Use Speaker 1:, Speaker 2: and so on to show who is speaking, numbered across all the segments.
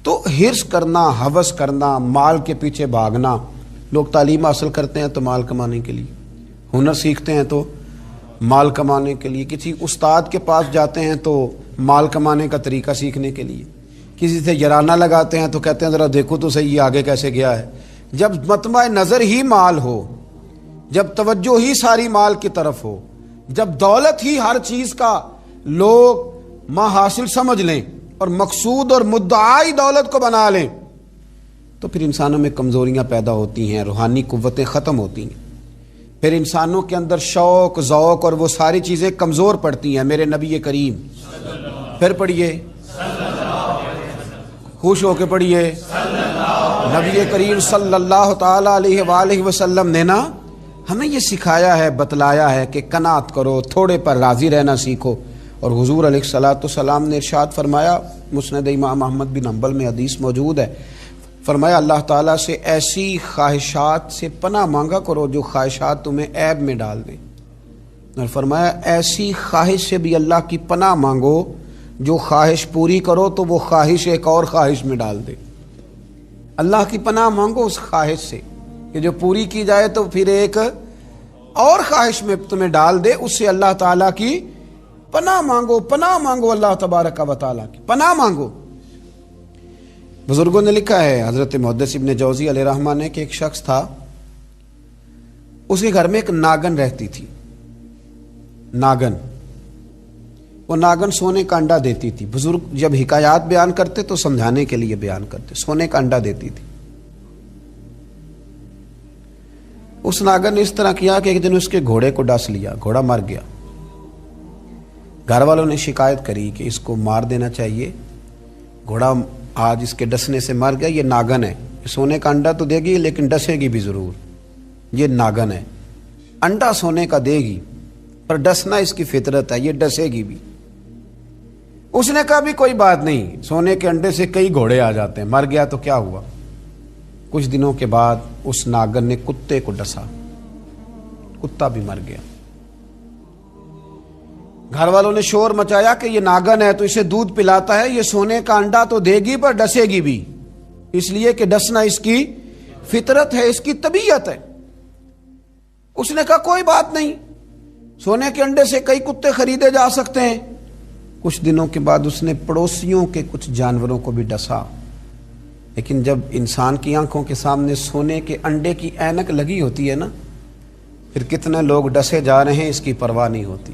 Speaker 1: تو حرص کرنا، ہوس کرنا، مال کے پیچھے بھاگنا. لوگ تعلیم حاصل کرتے ہیں تو مال کمانے کے لیے، ہنر سیکھتے ہیں تو مال کمانے کے لیے، کسی استاد کے پاس جاتے ہیں تو مال کمانے کا طریقہ سیکھنے کے لیے، کسی سے یارانہ لگاتے ہیں تو کہتے ہیں ذرا دیکھو تو صحیح یہ آگے کیسے گیا ہے. جب مطمع نظر ہی مال ہو، جب توجہ ہی ساری مال کی طرف ہو، جب دولت ہی ہر چیز کا لوگ ماں حاصل سمجھ لیں اور مقصود اور مدعائی دولت کو بنا لیں، تو پھر انسانوں میں کمزوریاں پیدا ہوتی ہیں، روحانی قوتیں ختم ہوتی ہیں، پھر انسانوں کے اندر شوق، ذوق اور وہ ساری چیزیں کمزور پڑتی ہیں. میرے نبی کریم، پھر پڑھیے، خوش ہو کے پڑھیے، نبی کریم صلی اللہ تعالی علیہ وآلہ وسلم نے نا ہمیں یہ سکھایا ہے، بتلایا ہے کہ قناعت کرو، تھوڑے پر راضی رہنا سیکھو. اور حضور علیہ الصلوۃ والسلام نے ارشاد فرمایا، مسند امام احمد بن حنبل میں حدیث موجود ہے، فرمایا اللہ تعالیٰ سے ایسی خواہشات سے پناہ مانگا کرو جو خواہشات تمہیں عیب میں ڈال دیں، اور فرمایا ایسی خواہش سے بھی اللہ کی پناہ مانگو جو خواہش پوری کرو تو وہ خواہش ایک اور خواہش میں ڈال دے. اللہ کی پناہ مانگو اس خواہش سے کہ جو پوری کی جائے تو پھر ایک اور خواہش میں تمہیں ڈال دے. اس سے اللہ تعالیٰ کی پناہ مانگو، پناہ مانگو، اللہ تبارک و تعالیٰ کی پناہ مانگو. بزرگوں نے لکھا ہے، حضرت محدث ابن جوزی علیہ رحمہ نے، کہ ایک شخص تھا، اس کے گھر میں ایک ناگن رہتی تھی. ناگن، وہ ناگن سونے کا انڈا دیتی تھی. بزرگ جب حکایات بیان کرتے تو سمجھانے کے لیے بیان کرتے. سونے کا انڈا دیتی تھی. اس ناگن نے اس طرح کیا کہ ایک دن اس کے گھوڑے کو ڈس لیا، گھوڑا مر گیا. گھر والوں نے شکایت کری کہ اس کو مار دینا چاہیے، گھوڑا آج اس کے ڈسنے سے مر گیا، یہ ناگن ہے، سونے کا انڈا تو دے گی لیکن ڈسے گی بھی ضرور، یہ ناگن ہے، انڈا سونے کا دے گی پر ڈسنا اس کی فطرت ہے، یہ ڈسے گی بھی. اس نے کہا بھی کوئی بات نہیں، سونے کے انڈے سے کئی گھوڑے آ جاتے ہیں، مر گیا تو کیا ہوا. کچھ دنوں کے بعد اس ناگن نے کتے کو ڈسا، کتا بھی مر گیا. گھر والوں نے شور مچایا کہ یہ ناگن ہے تو اسے دودھ پلاتا ہے، یہ سونے کا انڈا تو دے گی پر ڈسے گی بھی، اس لیے کہ ڈسنا اس کی فطرت ہے، اس کی طبیعت ہے. اس نے کہا کوئی بات نہیں، سونے کے انڈے سے کئی کتے خریدے جا سکتے ہیں. کچھ دنوں کے بعد اس نے پڑوسیوں کے کچھ جانوروں کو بھی ڈسا. لیکن جب انسان کی آنکھوں کے سامنے سونے کے انڈے کی اینک لگی ہوتی ہے نا، پھر کتنے لوگ ڈسے جا رہے ہیں اس کی پرواہ نہیں ہوتی.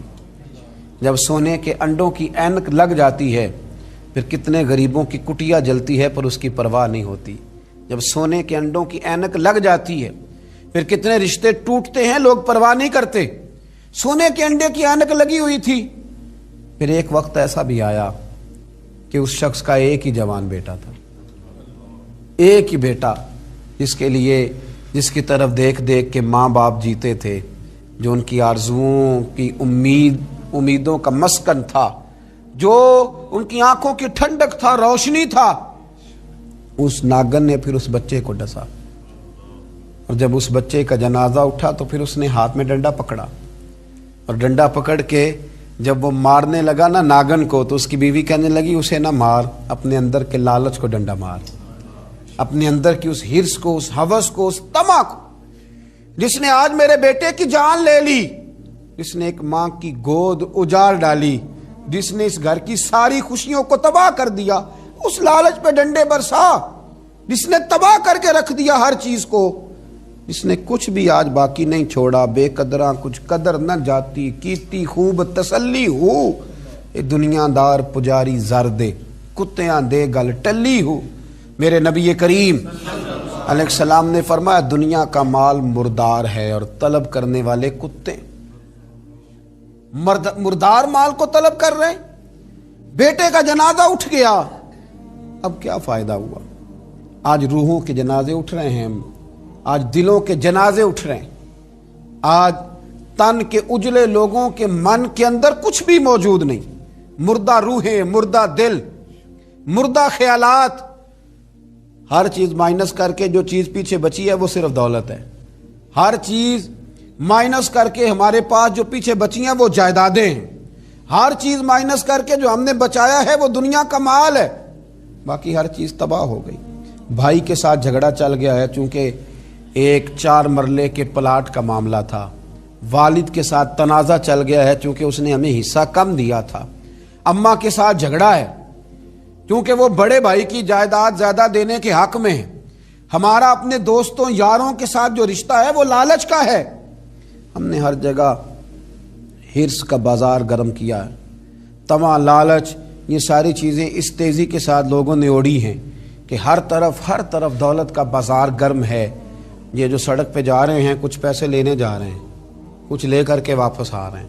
Speaker 1: جب سونے کے انڈوں کی اینک لگ جاتی ہے پھر کتنے غریبوں کی کٹیا جلتی ہے پر اس کی پرواہ نہیں ہوتی. جب سونے کے انڈوں کی اینک لگ جاتی ہے پھر کتنے رشتے ٹوٹتے ہیں، لوگ پرواہ نہیں کرتے. سونے کے انڈے کی اینک لگی ہوئی تھی. پھر ایک وقت ایسا بھی آیا کہ اس شخص کا ایک ہی جوان بیٹا تھا، ایک ہی بیٹا، جس کے لیے، جس کی طرف دیکھ دیکھ کے ماں باپ جیتے تھے، جو ان کی آرزوؤں کی امیدوں کا مسکن تھا، جو ان کی آنکھوں کی ٹھنڈک تھا، روشنی تھا. اس ناگن نے پھر اس بچے کو ڈسا، اور جب اس بچے کا جنازہ اٹھا تو پھر اس نے ہاتھ میں ڈنڈا پکڑا، اور ڈنڈا پکڑ کے جب وہ مارنے لگا نا ناگن کو، تو اس کی بیوی کہنے لگی اسے نہ مار، اپنے اندر کے لالچ کو ڈنڈا مار، اپنے اندر کی اس حرص کو، اس ہوس کو، اس طمع کو، جس نے آج میرے بیٹے کی جان لے لی، جس نے ایک ماں کی گود اجاڑ ڈالی، جس نے اس گھر کی ساری خوشیوں کو تباہ کر دیا، اس لالچ پہ ڈنڈے برسا، جس نے تباہ کر کے رکھ دیا ہر چیز کو، جس نے کچھ بھی آج باقی نہیں چھوڑا. بے قدراں کچھ قدر نہ جاتی، کیتی خوب تسلی ہو، اے دنیا دار پجاری زر دے، کتیاں دے گل ٹلی ہو. میرے نبی کریم علیہ السلام نے فرمایا دنیا کا مال مردار ہے اور طلب کرنے والے کتے. مردار مال کو طلب کر رہے ہیں. بیٹے کا جنازہ اٹھ گیا، اب کیا فائدہ ہوا؟ آج روحوں کے جنازے اٹھ رہے ہیں، آج دلوں کے جنازے اٹھ رہے ہیں. آج تن کے اجلے لوگوں کے من کے اندر کچھ بھی موجود نہیں، مردہ روحیں، مردہ دل، مردہ خیالات. ہر چیز مائنس کر کے جو چیز پیچھے بچی ہے وہ صرف دولت ہے. ہر چیز مائنس کر کے ہمارے پاس جو پیچھے بچی ہیں وہ جائیدادیں ہیں. ہر چیز مائنس کر کے جو ہم نے بچایا ہے وہ دنیا کا مال ہے. باقی ہر چیز تباہ ہو گئی. بھائی کے ساتھ جھگڑا چل گیا ہے چونکہ ایک 4 مرلے کے پلاٹ کا معاملہ تھا. والد کے ساتھ تنازع چل گیا ہے چونکہ اس نے ہمیں حصہ کم دیا تھا. اماں کے ساتھ جھگڑا ہے کیونکہ وہ بڑے بھائی کی جائیداد زیادہ دینے کے حق میں ہے. ہمارا اپنے دوستوں یاروں کے ساتھ جو رشتہ ہے وہ لالچ کا ہے. ہم نے ہر جگہ حرص کا بازار گرم کیا ہے. طمع، لالچ، یہ ساری چیزیں اس تیزی کے ساتھ لوگوں نے اوڑھی ہیں کہ ہر طرف دولت کا بازار گرم ہے. یہ جو سڑک پہ جا رہے ہیں کچھ پیسے لینے جا رہے ہیں، کچھ لے کر کے واپس آ رہے ہیں،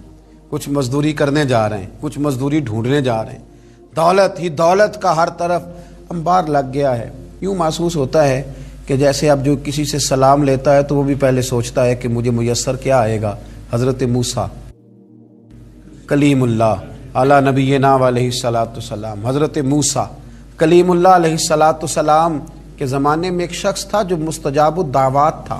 Speaker 1: کچھ مزدوری کرنے جا رہے ہیں، کچھ مزدوری ڈھونڈنے جا رہے ہیں. دولت ہی دولت کا ہر طرف انبار لگ گیا ہے. یوں محسوس ہوتا ہے کہ جیسے اب جو کسی سے سلام لیتا ہے تو وہ بھی پہلے سوچتا ہے کہ مجھے میسر کیا آئے گا. حضرت موسیٰ کلیم اللہ علی نبینا علیہ الصلاۃ والسلام، حضرت موسیٰ کلیم اللہ علیہ الصلاۃ والسلام کے زمانے میں ایک شخص تھا جو مستجاب الدعوات تھا.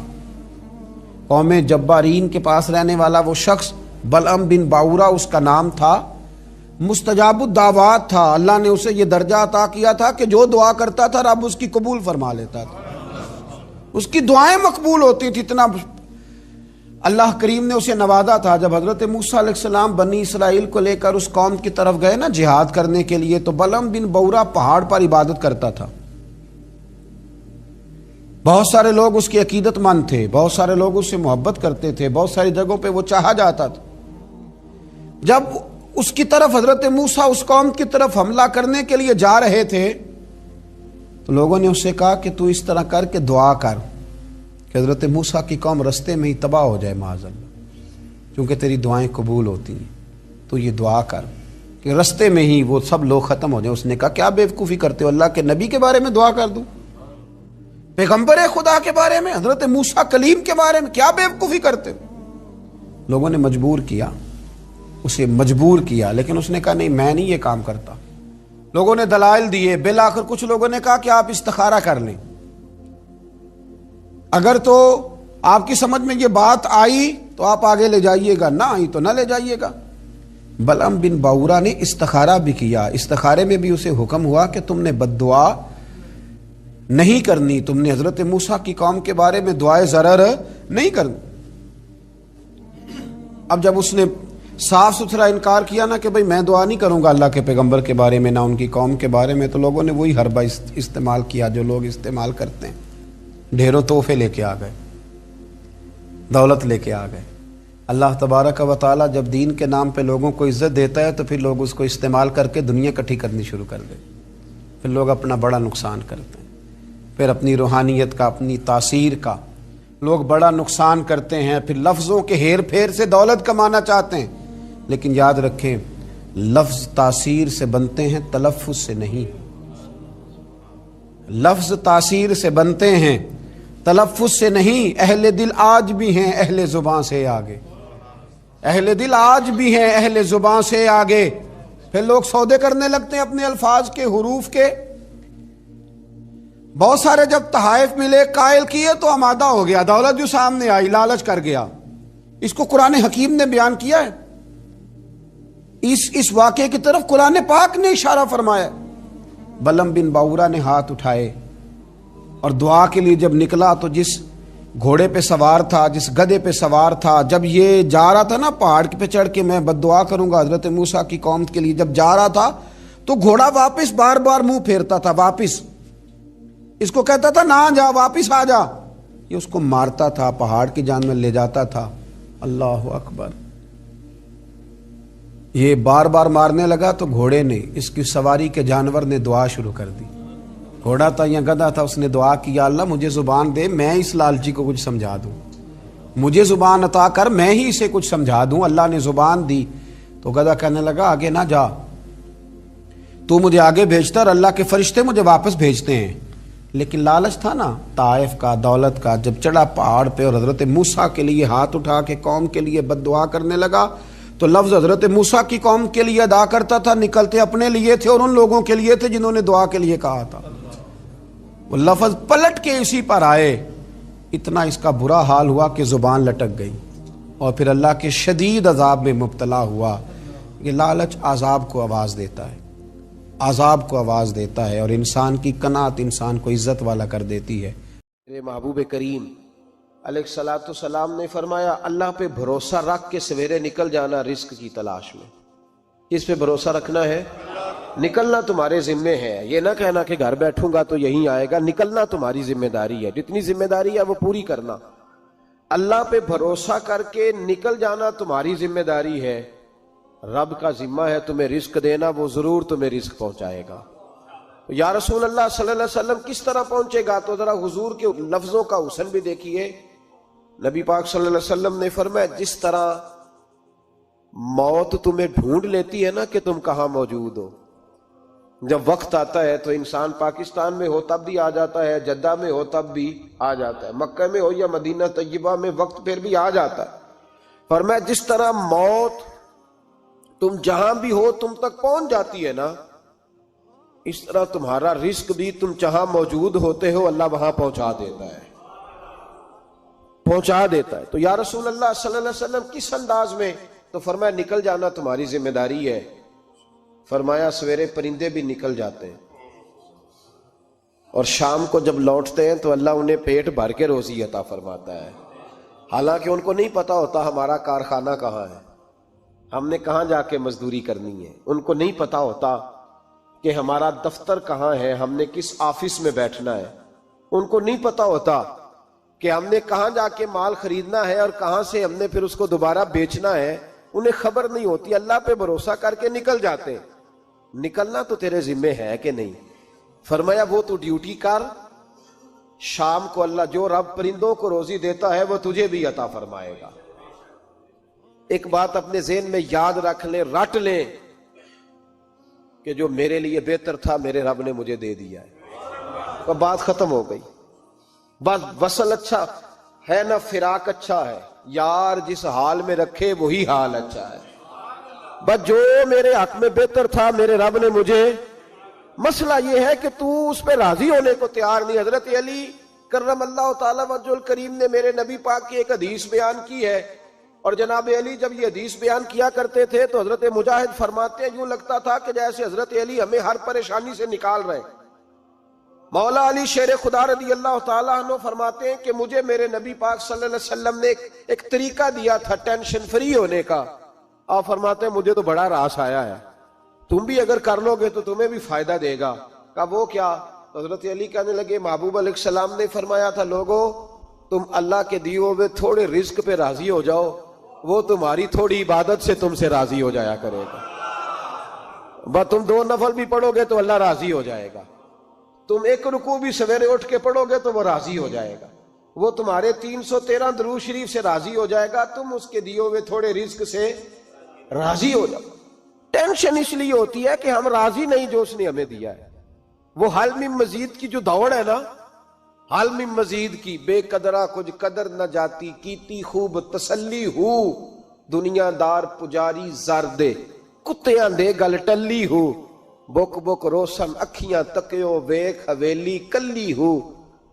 Speaker 1: قوم جبارین کے پاس رہنے والا وہ شخص بلعم بن باورا اس کا نام تھا. مستجاب الدعوات تھا. اللہ نے اسے یہ درجہ عطا کیا تھا کہ جو دعا کرتا تھا رب اس کی قبول فرما لیتا تھا. اس کی دعائیں مقبول ہوتی تھی. اتنا اللہ کریم نے اسے نوازا تھا. جب حضرت موسیٰ علیہ السلام بنی اسرائیل کو لے کر اس قوم کی طرف گئے نا جہاد کرنے کے لیے، تو بلعم بن باورا پہاڑ پر عبادت کرتا تھا. بہت سارے لوگ اس کی عقیدت مند تھے، بہت سارے لوگ اس سے محبت کرتے تھے، بہت ساری جگہوں پہ وہ چاہا جاتا تھا. جب اس کی طرف حضرت موسیٰ اس قوم کی طرف حملہ کرنے کے لیے جا رہے تھے تو لوگوں نے اس سے کہا کہ تو اس طرح کر کے دعا کر کہ حضرت موسیٰ کی قوم رستے میں ہی تباہ ہو جائے معاذ اللہ، کیونکہ تیری دعائیں قبول ہوتی ہیں. تو یہ دعا کر کہ رستے میں ہی وہ سب لوگ ختم ہو جائیں. اس نے کہا کیا بیوقوفی کرتے ہو، اللہ کے نبی کے بارے میں دعا کر دوں، پیغمبر خدا کے بارے میں، حضرت موسیٰ کلیم کے بارے میں کیا بیوقوفی کرتے ہو. لوگوں نے مجبور کیا، اسے مجبور کیا، لیکن اس نے کہا نہیں میں نہیں یہ کام کرتا. لوگوں نے دلائل دیے. بالآخر کچھ لوگوں نے کہا کہ آپ استخارہ کر لیں، اگر تو آپ کی سمجھ میں یہ بات آئی تو آپ آگے لے جائیے گا، نہ آئی تو نہ لے جائیے گا. بلعم بن باورا نے استخارہ بھی کیا. استخارے میں بھی اسے حکم ہوا کہ تم نے بد دعا نہیں کرنی، تم نے حضرت موسیٰ کی قوم کے بارے میں دعائے ضرر نہیں کرنی. اب جب اس نے صاف ستھرا انکار کیا نا کہ بھئی میں دعا نہیں کروں گا اللہ کے پیغمبر کے بارے میں، نہ ان کی قوم کے بارے میں، تو لوگوں نے وہی حربہ استعمال کیا جو لوگ استعمال کرتے ہیں. ڈھیروں تحفے لے کے آ گئے، دولت لے کے آ گئے. اللہ تبارک و تعالیٰ جب دین کے نام پہ لوگوں کو عزت دیتا ہے تو پھر لوگ اس کو استعمال کر کے دنیا اکٹھی کرنی شروع کر دیں. پھر لوگ اپنا بڑا نقصان کرتے ہیں، پھر اپنی روحانیت کا، اپنی تاثیر کا لوگ بڑا نقصان کرتے ہیں. پھر لفظوں کے ہیر پھیر سے دولت کمانا چاہتے ہیں. لیکن یاد رکھیں لفظ تاثیر سے بنتے ہیں، تلفظ سے نہیں. لفظ تاثیر سے بنتے ہیں، تلفظ سے نہیں. اہل دل آج بھی ہیں اہل زباں سے آگے، اہل دل آج بھی ہیں اہل زباں سے آگے. پھر لوگ سودے کرنے لگتے ہیں اپنے الفاظ کے، حروف کے. بہت سارے جب تحائف ملے، قائل کیے تو آمادہ ہو گیا، دولت جو سامنے آئی لالچ کر گیا. اس کو قرآن حکیم نے بیان کیا ہے. اس واقعے کی طرف قرآن پاک نے اشارہ فرمایا. بلعم بن باورا نے ہاتھ اٹھائے اور دعا کے لیے جب نکلا تو جس گھوڑے پہ سوار تھا، جس گدھے پہ سوار تھا، جب یہ جا رہا تھا نا پہاڑ پہ چڑھ کے میں بد دعا کروں گا حضرت موسیٰ کی قوم کے لیے، جب جا رہا تھا تو گھوڑا واپس بار بار منہ پھیرتا تھا، واپس اس کو کہتا تھا نہ جا، واپس آ جا. یہ اس کو مارتا تھا، پہاڑ کی جان میں لے جاتا تھا. اللہ اکبر. یہ بار بار مارنے لگا تو گھوڑے نے، اس کی سواری کے جانور نے دعا شروع کر دی. گھوڑا تھا یا گدھا تھا، اس نے دعا کی یا اللہ مجھے زبان دے، میں اس لالچی کو کچھ سمجھا دوں، مجھے زبان عطا کر، میں ہی اسے کچھ سمجھا دوں. اللہ نے زبان دی تو گدھا کہنے لگا آگے نہ جا، تو مجھے آگے بھیجتا اور اللہ کے فرشتے مجھے واپس بھیجتے ہیں. لیکن لالچ تھا نا طائف کا، دولت کا. جب چڑھا پہاڑ پہ اور حضرت موسیٰ کے لیے ہاتھ اٹھا کے قوم کے لیے بد دعا کرنے لگا تو لفظ حضرت موسیٰ کی قوم کے لیے ادا کرتا تھا، نکلتے اپنے لیے تھے اور ان لوگوں کے لیے تھے جنہوں نے دعا کے لیے کہا تھا. وہ لفظ پلٹ کے اسی پر آئے. اتنا اس کا برا حال ہوا کہ زبان لٹک گئی اور پھر اللہ کے شدید عذاب میں مبتلا ہوا. یہ لالچ عذاب کو آواز دیتا ہے. عذاب کو آواز دیتا ہے، اور انسان کی قناعت انسان کو عزت والا کر دیتی ہے۔
Speaker 2: میرے محبوب کریم علیہ الصلوۃ والسلام نے فرمایا اللہ پہ بھروسہ رکھ کے سویرے نکل جانا رزق کی تلاش میں۔ کس پہ بھروسہ رکھنا ہے؟ نکلنا تمہارے ذمے ہے، یہ نہ کہنا کہ گھر بیٹھوں گا تو یہیں آئے گا، نکلنا تمہاری ذمہ داری ہے، جتنی ذمہ داری ہے وہ پوری کرنا۔ اللہ پہ بھروسہ کر کے نکل جانا تمہاری ذمہ داری ہے، رب کا ذمہ ہے تمہیں رزق دینا، وہ ضرور تمہیں رزق پہنچائے گا۔ یا رسول اللہ صلی اللہ علیہ وسلم کس طرح پہنچے گا؟ تو ذرا حضور کے لفظوں کا حسن بھی دیکھیے۔ نبی پاک صلی اللہ علیہ وسلم نے فرمایا جس طرح موت تمہیں ڈھونڈ لیتی ہے نا کہ تم کہاں موجود ہو، جب وقت آتا ہے تو انسان پاکستان میں ہو تب بھی آ جاتا ہے، جدہ میں ہو تب بھی آ جاتا ہے، مکہ میں ہو یا مدینہ طیبہ میں، وقت پھر بھی آ جاتا ہے۔ فرمایا جس طرح موت تم جہاں بھی ہو تم تک پہنچ جاتی ہے نا، اس طرح تمہارا رزق بھی تم جہاں موجود ہوتے ہو اللہ وہاں پہنچا دیتا ہے، پہنچا دیتا ہے۔ تو یا رسول اللہ صلی اللہ علیہ وسلم کس انداز میں؟ تو فرمایا نکل جانا تمہاری ذمہ داری ہے۔ فرمایا سویرے پرندے بھی نکل جاتے ہیں اور شام کو جب لوٹتے ہیں تو اللہ انہیں پیٹ بھر کے روزی عطا فرماتا ہے، حالانکہ ان کو نہیں پتا ہوتا ہمارا کارخانہ کہاں ہے، ہم نے کہاں جا کے مزدوری کرنی ہے، ان کو نہیں پتا ہوتا کہ ہمارا دفتر کہاں ہے، ہم نے کس آفس میں بیٹھنا ہے، ان کو نہیں پتا ہوتا کہ ہم نے کہاں جا کے مال خریدنا ہے اور کہاں سے ہم نے پھر اس کو دوبارہ بیچنا ہے، انہیں خبر نہیں ہوتی۔ اللہ پہ بھروسہ کر کے نکل جاتے ہیں۔ نکلنا تو تیرے ذمہ ہے کہ نہیں؟ فرمایا وہ تو ڈیوٹی کر، شام کو اللہ جو رب پرندوں کو روزی دیتا ہے وہ تجھے بھی عطا فرمائے گا۔ ایک بات اپنے ذہن میں یاد رکھ لیں، رٹ لیں کہ جو میرے لیے بہتر تھا میرے رب نے مجھے دے دیا ہے، تو بات ختم ہو گئی۔ بس وصل اچھا ہے نہ فراق اچھا ہے، یار جس حال میں رکھے وہی حال اچھا ہے۔ بس جو میرے حق میں بہتر تھا میرے رب نے مجھے، مسئلہ یہ ہے کہ تو اس پہ راضی ہونے کو تیار نہیں۔ حضرت علی کرم اللہ تعالی وجہ الکریم نے میرے نبی پاک کی ایک حدیث بیان کی ہے، اور جناب علی جب یہ حدیث بیان کیا کرتے تھے تو حضرت مجاہد فرماتے ہیں یوں لگتا تھا کہ جیسے حضرت علی ہمیں ہر پریشانی سے نکال رہے۔ مولا علی شیر خدا رضی اللہ تعالیٰ عنہ فرماتے ہیں کہ مجھے میرے نبی پاک صلی اللہ علیہ وسلم نے ایک طریقہ دیا تھا ٹینشن فری ہونے کا۔ آپ فرماتے ہیں مجھے تو بڑا راس آیا ہے، تم بھی اگر کر لو گے تو تمہیں بھی فائدہ دے گا۔ کہا وہ کیا؟ حضرت علی کہنے لگے محبوب علیہ السلام نے فرمایا تھا لوگو تم اللہ کے دیے ہوئے تھوڑے رزق پہ راضی ہو جاؤ، وہ تمہاری تھوڑی عبادت سے تم سے راضی ہو جایا کرے گا۔ بس تم 2 نفل بھی پڑھو گے تو اللہ راضی ہو جائے گا، تم 1 رکوع بھی سویرے اٹھ کے پڑھو گے تو وہ راضی ہو جائے گا، وہ تمہارے 313 درود شریف سے راضی ہو جائے گا، تم اس کے دیے ہوئے تھوڑے رزق سے راضی ہو جاؤ۔ ٹینشن اس لیے ہوتی ہے کہ ہم راضی نہیں جو اس نے ہمیں دیا ہے۔ وہ حل میں مزید کی جو دوڑ ہے نا، حل میں مزید کی، بے قدرہ کچھ قدر نہ جاتی، کیتی خوب تسلی ہو، دنیا دار پجاری زردے، کتیاں دے گل ٹلی ہو، بک بک روشن اکھیاں تکیو ویکھ حویلی کلی ہو،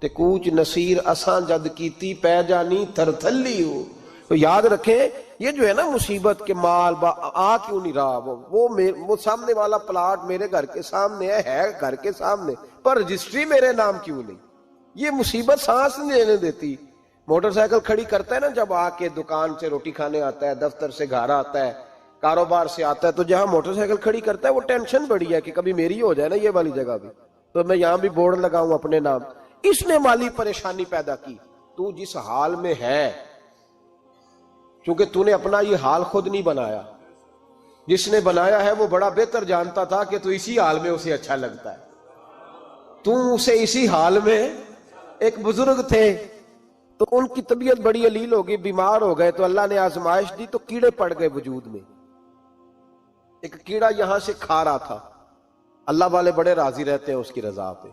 Speaker 2: تے کوچ نصیر اساں جد کیتی پہ جانی تھر تھلی ہو۔ تو یاد رکھیں یہ جو ہے نا مصیبت کے مال آ کیوں نہیں رہا، وہ سامنے والا پلاٹ میرے گھر کے سامنے ہے گھر کے سامنے، پر رجسٹری میرے نام کیوں نہیں؟ یہ مصیبت سانس نہیں لینے دیتی۔ موٹر سائیکل کھڑی کرتا ہے نا جب آ کے دکان سے روٹی کھانے آتا ہے، دفتر سے گھر آتا ہے، کاروبار سے آتا ہے، تو جہاں موٹر سائیکل کھڑی کرتا ہے وہ ٹینشن بڑی ہے کہ کبھی میری ہو جائے نا یہ والی جگہ بھی، تو میں یہاں بھی بورڈ لگاؤں اپنے نام۔ اس نے مالی پریشانی پیدا کی۔ تو جس حال میں ہے، کیونکہ تو نے اپنا یہ حال خود نہیں بنایا، جس نے بنایا ہے وہ بڑا بہتر جانتا تھا کہ تو اسی حال میں اسے اچھا لگتا ہے۔ تو اسے اسی حال میں، ایک بزرگ تھے تو ان کی طبیعت بڑی علیل ہو گئی، بیمار ہو گئے، تو اللہ نے آزمائش دی تو کیڑے پڑ گئے وجود میں۔ ایک کیڑا یہاں سے کھا رہا تھا، اللہ والے بڑے راضی رہتے ہیں اس کی رضا پہ،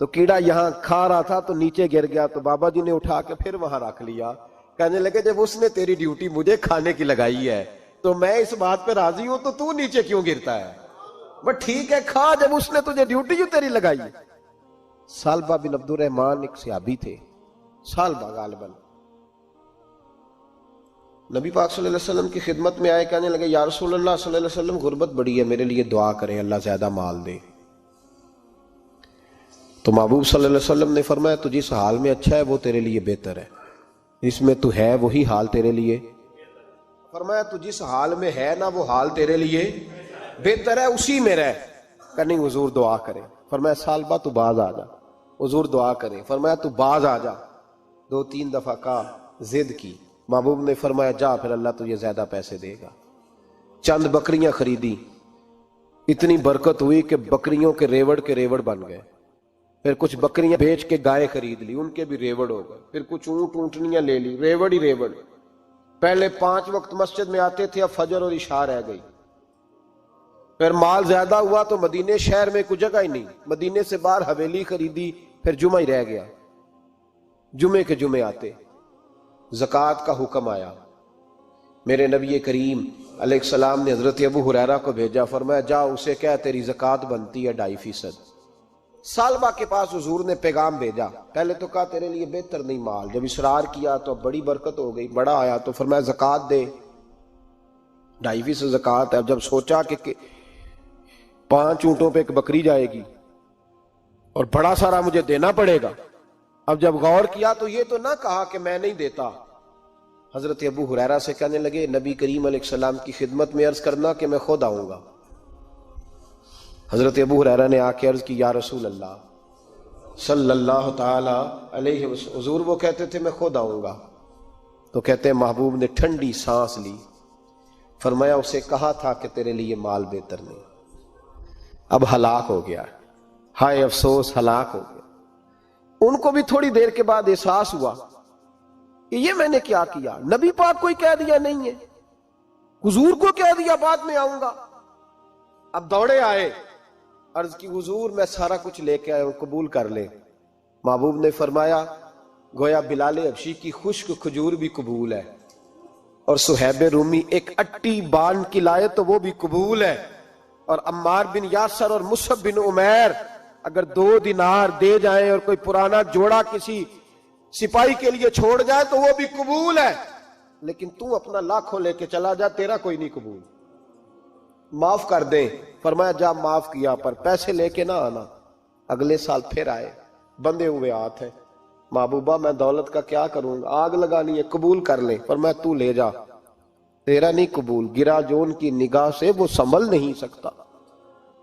Speaker 2: تو کیڑا یہاں کھا رہا تھا تو نیچے گر گیا، تو بابا جی نے اٹھا کے پھر وہاں رکھ لیا، کہنے لگے جب اس نے تیری ڈیوٹی مجھے کھانے کی لگائی ہے تو میں اس بات پہ راضی ہوں، تو نیچے کیوں گرتا ہے؟ بس ٹھیک ہے کھا، جب اس نے تجھے ڈیوٹی جو تیری لگائی ہے۔ سالبہ بن عبد الرحمن ایک صحابی تھے، سالبہ غالباً، نبی پاک صلی اللہ علیہ وسلم کی خدمت میں آئے، کہنے لگے یا رسول اللہ صلی اللہ علیہ وسلم غربت بڑی ہے، میرے لیے دعا کریں اللہ زیادہ مال دے۔ تو محبوب صلی اللہ علیہ وسلم نے فرمایا تو جس حال میں اچھا ہے وہ تیرے لیے بہتر ہے، جس میں تو ہے وہی حال تیرے لیے، فرمایا تو جس حال میں ہے نا وہ حال تیرے لیے بہتر ہے، اسی میں رہ۔ کہ نہیں حضور دعا کریں، فرمایا سال بعد تو باز آ جا، حضور دعا کریں، فرمایا تو باز آ جا، 2-3 دفعہ کہا، ضد کی، محبوب نے فرمایا جا پھر اللہ تجھے زیادہ پیسے دے گا۔ چند بکریاں خریدی، اتنی برکت ہوئی کہ بکریوں کے ریوڑ بن گئے، پھر کچھ بکریاں بیچ کے گائے خرید لی، ان کے بھی ریوڑ ہو گئے، پھر کچھ اونٹ اونٹنیاں لے لی، ریوڑ ہی ریوڑ۔ پہلے 5 وقت مسجد میں آتے تھے، اب فجر اور عشاء رہ گئی۔ پھر مال زیادہ ہوا تو مدینے شہر میں کوئی جگہ ہی نہیں، مدینے سے باہر حویلی خریدی، پھر جمعہ ہی رہ گیا، جمعے کے جمعے آتے۔ زکوٰۃ کا حکم آیا، میرے نبی کریم علیہ السلام نے حضرت ابو ہریرہ کو بھیجا، فرمایا جا اسے کہہ تیری زکوٰۃ بنتی ہے 2.5%۔ سالبہ کے پاس حضور نے پیغام بھیجا، پہلے تو کہا تیرے لیے بہتر نہیں مال، جب اصرار کیا تو بڑی برکت ہو گئی، بڑا آیا تو فرمایا زکوٰۃ دے، 2.5% زکوٰۃ ہے۔ اب جب سوچا کہ 5 اونٹوں پہ ایک بکری جائے گی اور بڑا سارا مجھے دینا پڑے گا، اب جب غور کیا تو یہ تو نہ کہا کہ میں نہیں دیتا۔ حضرت ابو ہریرہ سے کہنے لگے نبی کریم علیہ السلام کی خدمت میں عرض کرنا کہ میں خود آؤں گا۔ حضرت ابو ہریرہ نے آ کے عرض کی یا رسول اللہ صلی اللہ تعالی علیہ وسلم، حضور وہ کہتے تھے میں خود آؤں گا، تو کہتے ہیں محبوب نے ٹھنڈی سانس لی، فرمایا اسے کہا تھا کہ تیرے لیے مال بہتر نہیں، اب ہلاک ہو گیا، ہائے افسوس ہلاک ہو گیا۔ ان کو بھی تھوڑی دیر کے بعد احساس ہوا کہ یہ میں نے کیا کیا، نبی پاک کو ہی کہہ دیا نہیں ہے، حضور کو کہہ دیا بعد میں آؤں گا۔ اب دوڑے آئے، عرض کی حضور میں سارا کچھ لے کے آیا ہوں، قبول کر لیں۔ محبوب نے فرمایا گویا بلال حبشی کی خشک کھجور بھی قبول ہے، اور صہیب رومی ایک اٹی باندھ کی لائے تو وہ بھی قبول ہے، اور عمار بن یاسر اور مصعب بن عمیر اگر 2 دینار دے جائیں اور کوئی پرانا جوڑا کسی سپاہی کے لیے چھوڑ جائے تو وہ بھی قبول ہے، لیکن تو اپنا لاکھوں لے کے چلا جا، تیرا کوئی نہیں قبول، معاف کر دیں۔ فرمایا جا معاف کیا، پر پیسے لے کے نہ آنا۔ اگلے سال پھر آئے، بندے ہوئے ہاتھ ہیں، محبوبہ میں دولت کا کیا کروں گا، آگ لگانی ہے، قبول کر لیں۔ فرمایا تو لے جا، تیرا نہیں قبول، گرا جو ان کی نگاہ سے وہ سنبھل نہیں سکتا۔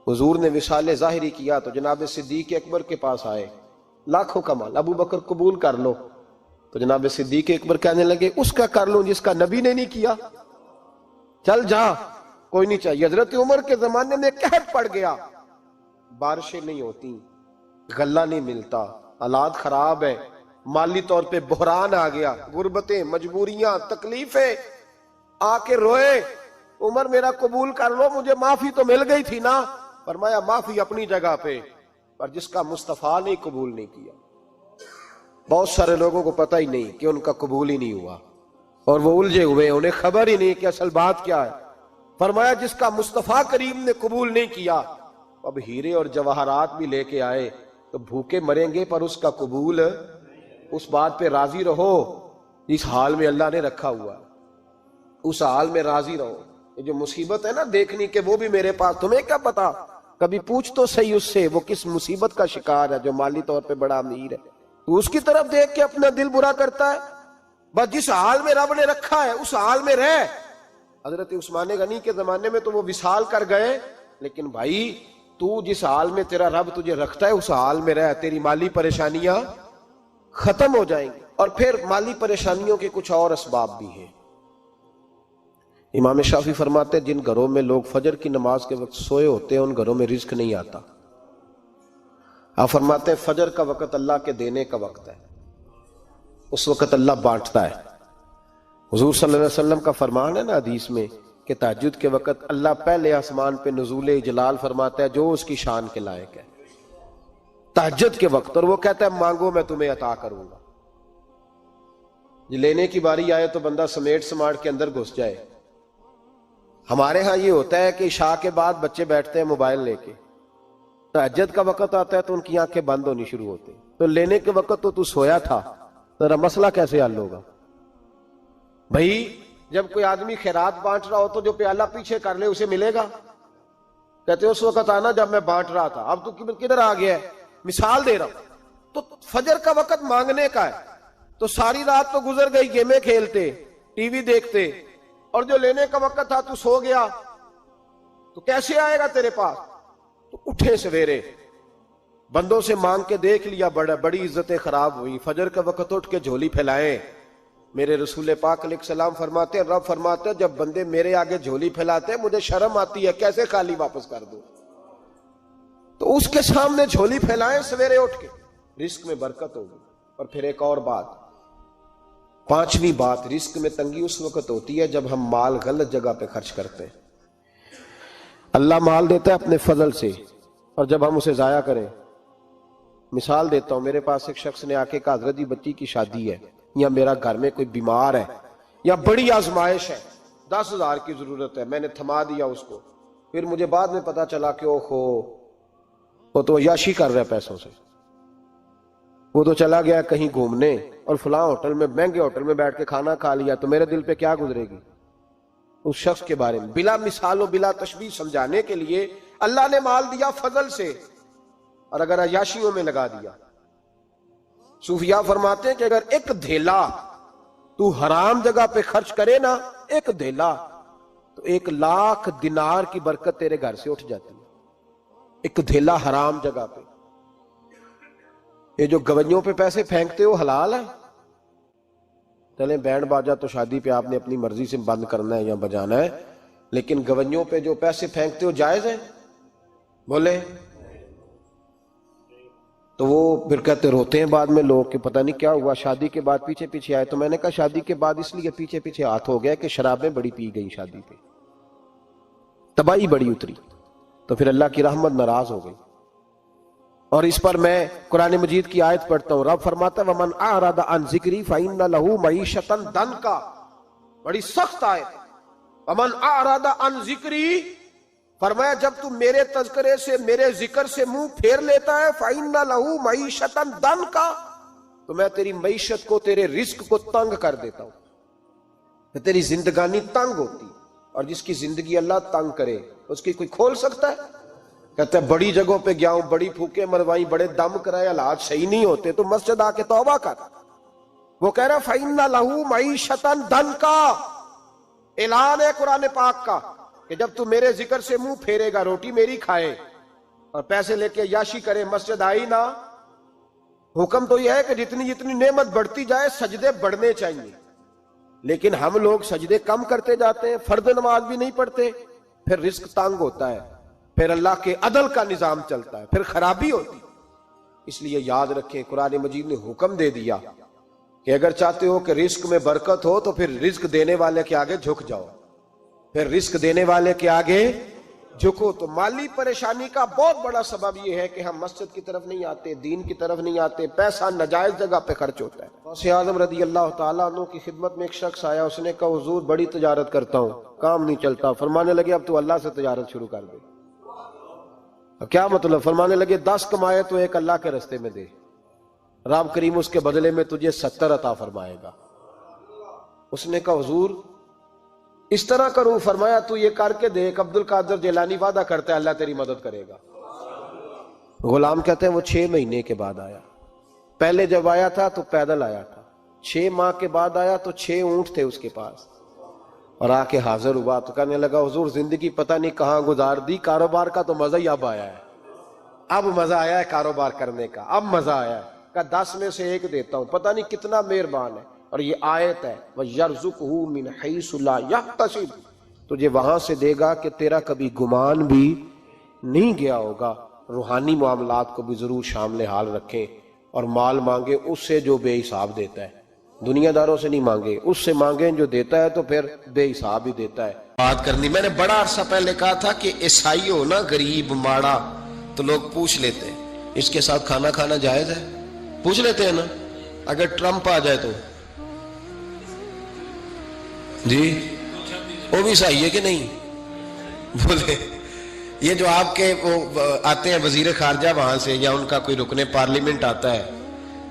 Speaker 2: حضور نے وصال ظاہری کیا تو جناب صدیق اکبر کے پاس آئے، لاکھوں کا مال، ابو بکر قبول کر لو، تو جناب صدیق اکبر کہنے لگے اس کا کر لوں جس کا نبی نے نہیں کیا، چل جا کوئی نہیں چاہیے۔ حضرت عمر کے زمانے میں قحط پڑ گیا، بارشیں نہیں ہوتی، غلہ نہیں ملتا، حالات خراب ہے، مالی طور پہ بحران آ گیا، غربتیں، مجبوریاں، تکلیفیں، آ کے روئے، عمر میرا قبول کر لو، مجھے معافی تو مل گئی تھی نا۔ فرمایا معافی اپنی جگہ پہ، پر جس کا مصطفیٰ نے قبول نہیں کیا۔ بہت سارے لوگوں کو پتہ ہی نہیں کہ ان کا قبول ہی نہیں ہوا، اور وہ الجھے ہوئے، انہیں خبر ہی نہیں کہ اصل بات کیا ہے۔ فرمایا جس کا مصطفیٰ کریم نے قبول نہیں کیا، اب ہیرے اور جواہرات بھی لے کے آئے تو بھوکے مریں گے، پر اس کا قبول، اس بات پہ راضی رہو جس حال میں اللہ نے رکھا ہوا، اس حال میں راضی رہو۔ یہ جو مصیبت ہے نا دیکھنی کہ وہ بھی میرے پاس، تمہیں کیا پتا، کبھی پوچھ تو صحیح اس سے وہ کس مصیبت کا شکار ہے، جو مالی طور پہ بڑا امیر ہے، تو اس کی طرف دیکھ کے اپنا دل برا کرتا ہے۔ بس جس حال میں رب نے رکھا ہے اس حال میں رہ۔ حضرت عثمان غنی کے زمانے میں تو وہ وصال کر گئے، لیکن بھائی تو جس حال میں تیرا رب تجھے رکھتا ہے اس حال میں رہ، تیری مالی پریشانیاں ختم ہو جائیں گی۔ اور پھر مالی پریشانیوں کے کچھ اور اسباب بھی ہیں۔ امام شافعی فرماتے ہیں جن گھروں میں لوگ فجر کی نماز کے وقت سوئے ہوتے ہیں ان گھروں میں رزق نہیں آتا۔ آپ فرماتے ہیں فجر کا وقت اللہ کے دینے کا وقت ہے، اس وقت اللہ بانٹتا ہے۔ حضور صلی اللہ علیہ وسلم کا فرمان ہے نا حدیث میں کہ تہجد کے وقت اللہ پہلے آسمان پہ نزول جلال فرماتا ہے جو اس کی شان کے لائق ہے تہجد کے وقت، اور وہ کہتا ہے مانگو میں تمہیں عطا کروں گا۔ لینے کی باری آئے تو بندہ سمیٹ سماٹ کے اندر گھس جائے۔ ہمارے ہاں یہ ہوتا ہے کہ عشاء کے بعد بچے بیٹھتے ہیں موبائل لے کے، تہجد کا وقت آتا ہے تو ان کی آنکھیں بند ہونی شروع ہوتی، تو لینے کے وقت تو سویا تھا، ذرا مسئلہ کیسے حل ہوگا؟ بھائی جب کوئی آدمی خیرات بانٹ رہا ہو تو جو پیالہ پیچھے کر لے اسے ملے گا؟ کہتے اس وقت آنا جب میں بانٹ رہا تھا، اب تو کدھر آ گیا ہے؟ مثال دے رہا ہوں۔ تو فجر کا وقت مانگنے کا ہے، تو ساری رات تو گزر گئی گیمیں کھیلتے، ٹی وی دیکھتے، اور جو لینے کا وقت تھا تو سو گیا، تو کیسے آئے گا تیرے پاس؟ تو اٹھے سویرے، بندوں سے مانگ کے دیکھ لیا، بڑی عزتیں خراب ہوئی، فجر کا وقت اٹھ کے جھولی پھیلائیں۔ میرے رسول پاک علیہ السلام فرماتے ہیں، رب فرماتے ہیں جب بندے میرے آگے جھولی پھیلاتے ہیں مجھے شرم آتی ہے، کیسے خالی واپس کر دوں؟ تو اس کے سامنے جھولی پھیلائیں سویرے اٹھ کے، رزق میں برکت ہوگی۔ اور پھر ایک اور بات، پانچویں بات، رزق میں تنگی اس وقت ہوتی ہے جب ہم مال غلط جگہ پہ خرچ کرتے ہیں۔ اللہ مال دیتا ہے اپنے فضل سے، اور جب ہم اسے ضائع کریں، مثال دیتا ہوں، میرے پاس ایک شخص نے آ کے کہا حضرت جی بچی کی شادی ہے، یا میرا گھر میں کوئی بیمار ہے، یا بڑی آزمائش ہے، 10,000 کی ضرورت ہے، میں نے تھما دیا اس کو۔ پھر مجھے بعد میں پتا چلا کہ اوہو وہ تو عیاشی کر رہا ہے پیسوں سے، وہ تو چلا گیا کہیں گھومنے اور فلاں ہوٹل میں، مہنگے ہوٹل میں بیٹھ کے کھانا کھا لیا، تو میرے دل پہ کیا گزرے گی اس شخص کے بارے میں؟ بلا مثال و بلا تشبیہ سمجھانے کے لیے اللہ نے مال دیا فضل سے، اور اگر عیاشیوں میں لگا دیا۔ صوفیاء فرماتے ہیں کہ اگر ایک دھیلا تو حرام جگہ پہ خرچ کرے نا، ایک دھیلا، تو 1,00,000 دینار کی برکت تیرے گھر سے اٹھ جاتی ہے، ایک دھیلا حرام جگہ پہ۔ یہ جو گویوں پہ پیسے پھینکتے ہو حلال ہے؟ چلیں بینڈ باجا تو شادی پہ آپ نے اپنی مرضی سے بند کرنا ہے یا بجانا ہے، لیکن گویوں پہ جو پیسے پھینکتے ہو جائز ہے؟ بولے تو وہ پھر کہتے روتے ہیں بعد میں لوگ کہ پتہ نہیں کیا ہوا، شادی کے بعد پیچھے پیچھے آئے۔ تو میں نے کہا شادی کے بعد اس لیے پیچھے پیچھے ہاتھ ہو گیا کہ شرابیں بڑی پی گئی، شادی پہ تباہی بڑی اتری، تو پھر اللہ کی رحمت ناراض ہو گئی۔ اور اس پر میں قرآن مجید کی آیت پڑھتا ہوں، رب فرماتا ہے وَمَنْ أَعْرَضَ عَنْ ذِكْرِي فَإِنَّ لَهُ مَعِيشَةً ضَنْكًا، بڑی سخت آیت۔ وَمَنْ أَعْرَضَ عَنْ ذِكْرِي، فرمایا جب تو میرے تذکرے سے، میرے ذکر سے منہ پھیر لیتا ہے، فَإِنَّ لَهُ مَعِيشَةً ضَنْكًا، تو میں تیری معیشت کو، تیرے رزق کو تنگ کر دیتا ہوں، کہ تیری زندگانی تنگ ہوتی۔ اور جس کی زندگی اللہ تنگ کرے اس کی کوئی کھول سکتا ہے؟ کہتا ہے بڑی جگہوں پہ گیا ہوں، بڑی پھوکے مروائی، بڑے دم کرائے، حالات صحیح نہیں ہوتے، تو مسجد آ کے توبہ کر۔ وہ کہہ رہا فَإِنَّ لَهُ مَعِيشَةً ضَنْكًا، اعلان ہے قرآن پاک کا کہ جب تو میرے ذکر سے منہ پھیرے گا، روٹی میری کھائے اور پیسے لے کے عیاشی کرے، مسجد آئی نا۔ حکم تو یہ ہے کہ جتنی جتنی نعمت بڑھتی جائے سجدے بڑھنے چاہیے، لیکن ہم لوگ سجدے کم کرتے جاتے ہیں، فرض نماز بھی نہیں پڑھتے، پھر رزق تنگ ہوتا ہے، پھر اللہ کے عدل کا نظام چلتا ہے، پھر خرابی ہوتی۔ اس لیے یاد رکھیں قرآن مجید نے حکم دے دیا کہ اگر چاہتے ہو کہ رزق میں برکت ہو تو پھر رزق دینے والے کے آگے جھک جاؤ، پھر رزق دینے والے کے آگے جھکو۔ تو مالی پریشانی کا بہت بڑا سبب یہ ہے کہ ہم مسجد کی طرف نہیں آتے، دین کی طرف نہیں آتے، پیسہ ناجائز جگہ پہ خرچ ہوتا ہے۔ غوث اعظم رضی اللہ تعالیٰ عنہ کی خدمت میں ایک شخص آیا، اس نے کہا حضور بڑی تجارت کرتا ہوں، کام نہیں چلتا۔ فرمانے لگے اب تو اللہ سے تجارت شروع کر دے۔ کیا مطلب؟ فرمانے لگے 10 کمائے تو ایک اللہ کے رستے میں دے، رب کریم اس کے بدلے میں تجھے 70 عطا فرمائے گا۔ اس نے کہا حضور اس طرح کروں؟ فرمایا تو یہ کر کے دیکھ، عبد القادر جیلانی وعدہ کرتا ہے اللہ تیری مدد کرے گا۔ غلام کہتے ہیں وہ 6 مہینے کے بعد آیا، پہلے جب آیا تھا تو پیدل آیا تھا، 6 ماہ کے بعد آیا تو 6 اونٹ تھے اس کے پاس، اور آ کے حاضر ہوا تو کہنے لگا حضور زندگی پتہ نہیں کہاں گزار دی، کاروبار کا تو مزہ ہی اب آیا ہے، اب مزہ آیا ہے کاروبار کرنے کا، اب مزہ آیا ہے۔ کہا 10 میں سے 1 دیتا ہوں، پتہ نہیں کتنا مہربان ہے۔ اور یہ آیت ہے وَيَرْزُقْهُ مِنْ حَيْثُ لَا يَحْتَسِبُ، تجھے وہاں سے دے گا کہ تیرا کبھی گمان بھی نہیں گیا ہوگا۔ روحانی معاملات کو بھی ضرور شامل حال رکھیں، اور مال مانگے اس سے جو بے حساب دیتا ہے، دنیا داروں سے نہیں مانگے، اس سے مانگیں جو دیتا ہے تو پھر بے حساب ہی دیتا ہے۔ بات کرنی، میں نے بڑا عرصہ پہلے کہا تھا کہ عیسائی ہو نا، غریب ماڑا، تو لوگ پوچھ لیتے ہیں اس کے ساتھ کھانا کھانا جائز ہے؟ پوچھ لیتے ہیں نا، اگر ٹرمپ آ جائے تو جی وہ بھی عیسائی ہے کہ نہیں؟ بولے یہ جو آپ کے وہ آتے ہیں وزیر خارجہ وہاں سے، یا ان کا کوئی رکن پارلیمنٹ آتا ہے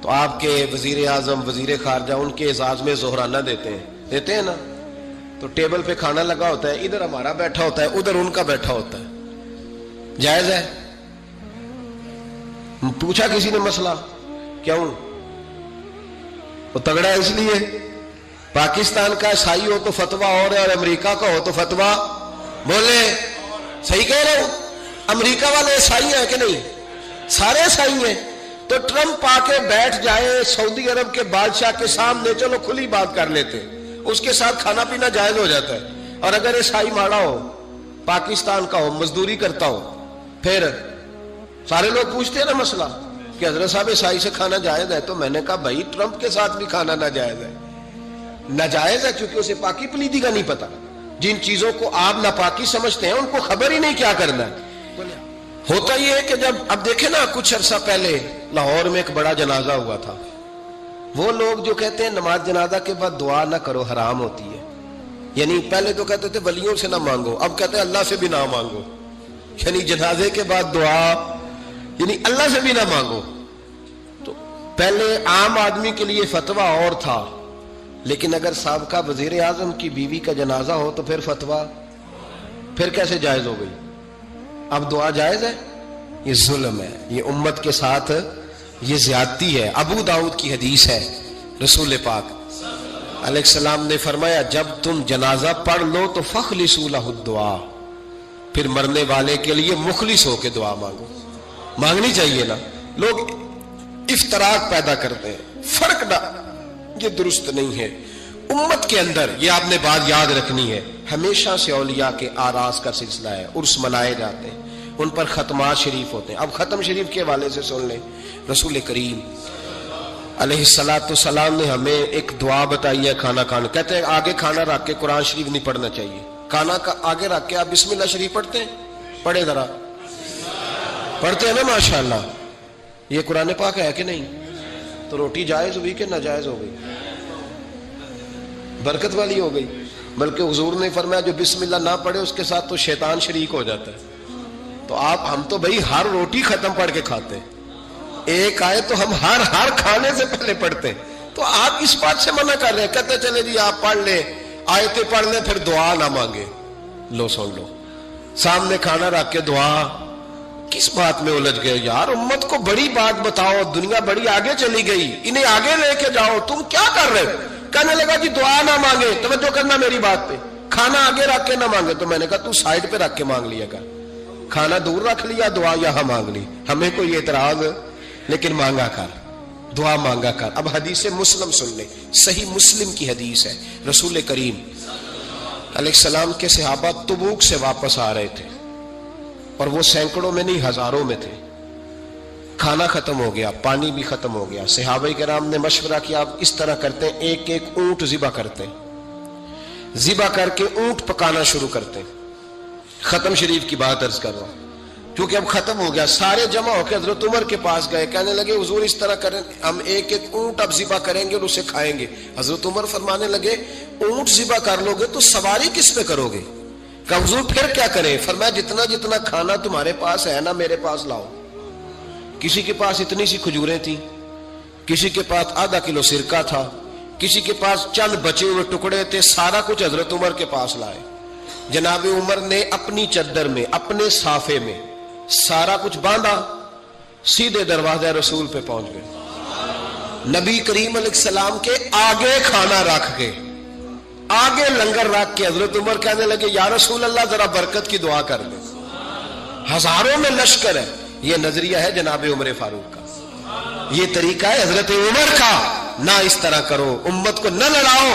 Speaker 2: تو آپ کے وزیر اعظم، وزیر خارجہ ان کے اعزاز میں ظہرانہ دیتے ہیں نا، تو ٹیبل پہ کھانا لگا ہوتا ہے, ادھر ہمارا بیٹھا ہوتا ہے, ادھر ان کا بیٹھا ہوتا ہے, جائز ہے؟ پوچھا کسی نے مسئلہ, کیوں؟ وہ تگڑا ہے اس لیے. پاکستان کا عیسائی ہو تو فتویٰ اور ہے, اور امریکہ کا ہو تو فتویٰ, بولے صحیح کہہ رہا ہوں؟ امریکہ والے عیسائی ہیں کہ نہیں؟ سارے عیسائی ہیں. تو ٹرمپ آ کے بیٹھ جائے سعودی عرب کے بادشاہ کے سامنے, چلو کھلی بات کر لیتے, اس کے ساتھ کھانا پینا جائز ہو جاتا ہے. اور اگر عیسائی ماڑا ہو, پاکستان کا ہو, مزدوری کرتا ہو, پھر سارے لوگ پوچھتے ہیں نا مسئلہ کہ حضرت صاحب عیسائی سے کھانا جائز ہے. تو میں نے کہا بھائی ٹرمپ کے ساتھ بھی کھانا ناجائز ہے. ناجائز ہے کیونکہ اسے پاکی پلیدی کا نہیں پتا. جن چیزوں کو آپ ناپاکی سمجھتے ہیں ان کو خبر ہی نہیں کیا کرنا ہے. ہوتا یہ ہے کہ جب اب دیکھیں نا, کچھ عرصہ پہلے لاہور میں ایک بڑا جنازہ ہوا تھا. وہ لوگ جو کہتے ہیں نماز جنازہ کے بعد دعا نہ کرو, حرام ہوتی ہے. یعنی پہلے تو کہتے تھے ولیوں سے نہ مانگو, اب کہتے ہیں اللہ سے بھی نہ مانگو. یعنی جنازے کے بعد دعا یعنی اللہ سے بھی نہ مانگو. تو پہلے عام آدمی کے لیے فتویٰ اور تھا, لیکن اگر سابقہ وزیر اعظم کی بیوی کا جنازہ ہو تو پھر فتویٰ پھر کیسے جائز ہو گئی؟ اب دعا جائز ہے؟ یہ ظلم ہے, یہ امت کے ساتھ یہ زیادتی ہے. ابو داؤد کی حدیث ہے, رسول پاک علیہ السلام نے فرمایا جب تم جنازہ پڑھ لو تو فخلصوا لہ الدعاء, پھر مرنے والے کے لیے مخلص ہو کے دعا مانگو. مانگنی چاہیے نا. لوگ افتراق پیدا کرتے ہیں, فرق نہ, یہ درست نہیں ہے. امت کے اندر یہ آپ نے بات یاد رکھنی ہے, ہمیشہ سے اولیاء کے آراس کا سلسلہ ہے, عرس منائے جاتے ہیں, ان پر ختمات شریف ہوتے ہیں. اب ختم شریف کے حوالے سے سن لیں, رسول کریم علیہ السلام نے ہمیں ایک دعا بتائی ہے کھانا کھانا. کہتے ہیں آگے کھانا رکھ کے قرآن شریف نہیں پڑھنا چاہیے. کھانا کا آگے رکھ کے آپ بسم اللہ شریف پڑھتے ہیں؟ پڑھے ذرا, پڑھتے ہیں نا ماشاءاللہ. یہ قرآن پاک ہے کہ نہیں؟ تو روٹی جائز ہوئی کہ ناجائز ہو گئی؟ برکت والی ہو گئی. بلکہ حضور نے فرمایا جو بسم اللہ نہ پڑھے اس کے ساتھ تو شیطان شریک ہو جاتا ہے. تو ہم تو بھائی ہر روٹی ختم پڑھ کے کھاتے ہیں, ایک آئے تو ہم ہر کھانے سے پہلے پڑھتے ہیں. تو آپ اس بات سے منع کر رہے ہیں, کہتے چلے جی آپ پڑھ لیں, آیتیں پڑھ لیں, پھر دعا نہ مانگے. لو سن لو, سامنے کھانا رکھ کے دعا. کس بات میں الجھ گئے یار؟ امت کو بڑی بات بتاؤ, دنیا بڑی آگے چلی گئی, انہیں آگے لے کے جاؤ. تم کیا کر رہے ہو؟ کہنے لگا جی دعا نہ مانگے. توجہ کرنا میری بات پہ, کھانا آگے رکھ کے نہ مانگے. تو میں نے کہا تو سائڈ پہ رکھ کے مانگ لیا کر. کھانا دور رکھ لیا, دعا یہاں مانگ لی. ہمیں کوئی اعتراض, لیکن مانگا کر, دعا مانگا کر. اب حدیث مسلم سن لیں, صحیح مسلم کی حدیث ہے. رسول کریم علیہ السلام کے صحابہ تبوک سے واپس آ رہے تھے, اور وہ سینکڑوں میں نہیں ہزاروں میں تھے. کھانا ختم ہو گیا, پانی بھی ختم ہو گیا. صحابہ کرام نے مشورہ کیا آپ اس طرح کرتے ہیں, ایک ایک اونٹ ذبح کرتے ہیں, ذبح کر کے اونٹ پکانا شروع کرتے ہیں. ختم شریف کی بات عرض کر رہا ہوں کیونکہ اب ختم ہو گیا. سارے جمع ہو کے حضرت عمر کے پاس گئے, کہنے لگے حضور اس طرح کریں, ہم ایک ایک اونٹ اب ذبح کریں گے اور اسے کھائیں گے. حضرت عمر فرمانے لگے اونٹ ذبح کر لو گے تو سواری کس پہ کرو گے؟ کہ حضور پھر کیا کریں؟ فرمایا جتنا جتنا کھانا تمہارے پاس ہے نا میرے پاس لاؤ. کسی کے پاس اتنی سی کھجوریں تھیں, کسی کے پاس آدھا کلو سرکہ تھا, کسی کے پاس چند بچے ہوئے ٹکڑے تھے. سارا کچھ حضرت عمر کے پاس لائے. جناب عمر نے اپنی چادر میں, اپنے صافے میں سارا کچھ باندھا, سیدھے دروازہ رسول پہ پہنچ گئے. نبی کریم علیہ السلام کے آگے کھانا رکھ کے, آگے لنگر رکھ کے حضرت عمر کہنے لگے یا رسول اللہ ذرا برکت کی دعا کر دیں. ہزاروں میں لشکر ہے. یہ نظریہ ہے جناب عمر فاروق کا, یہ طریقہ ہے حضرت عمر کا. نہ اس طرح کرو, امت کو نہ لڑاؤ.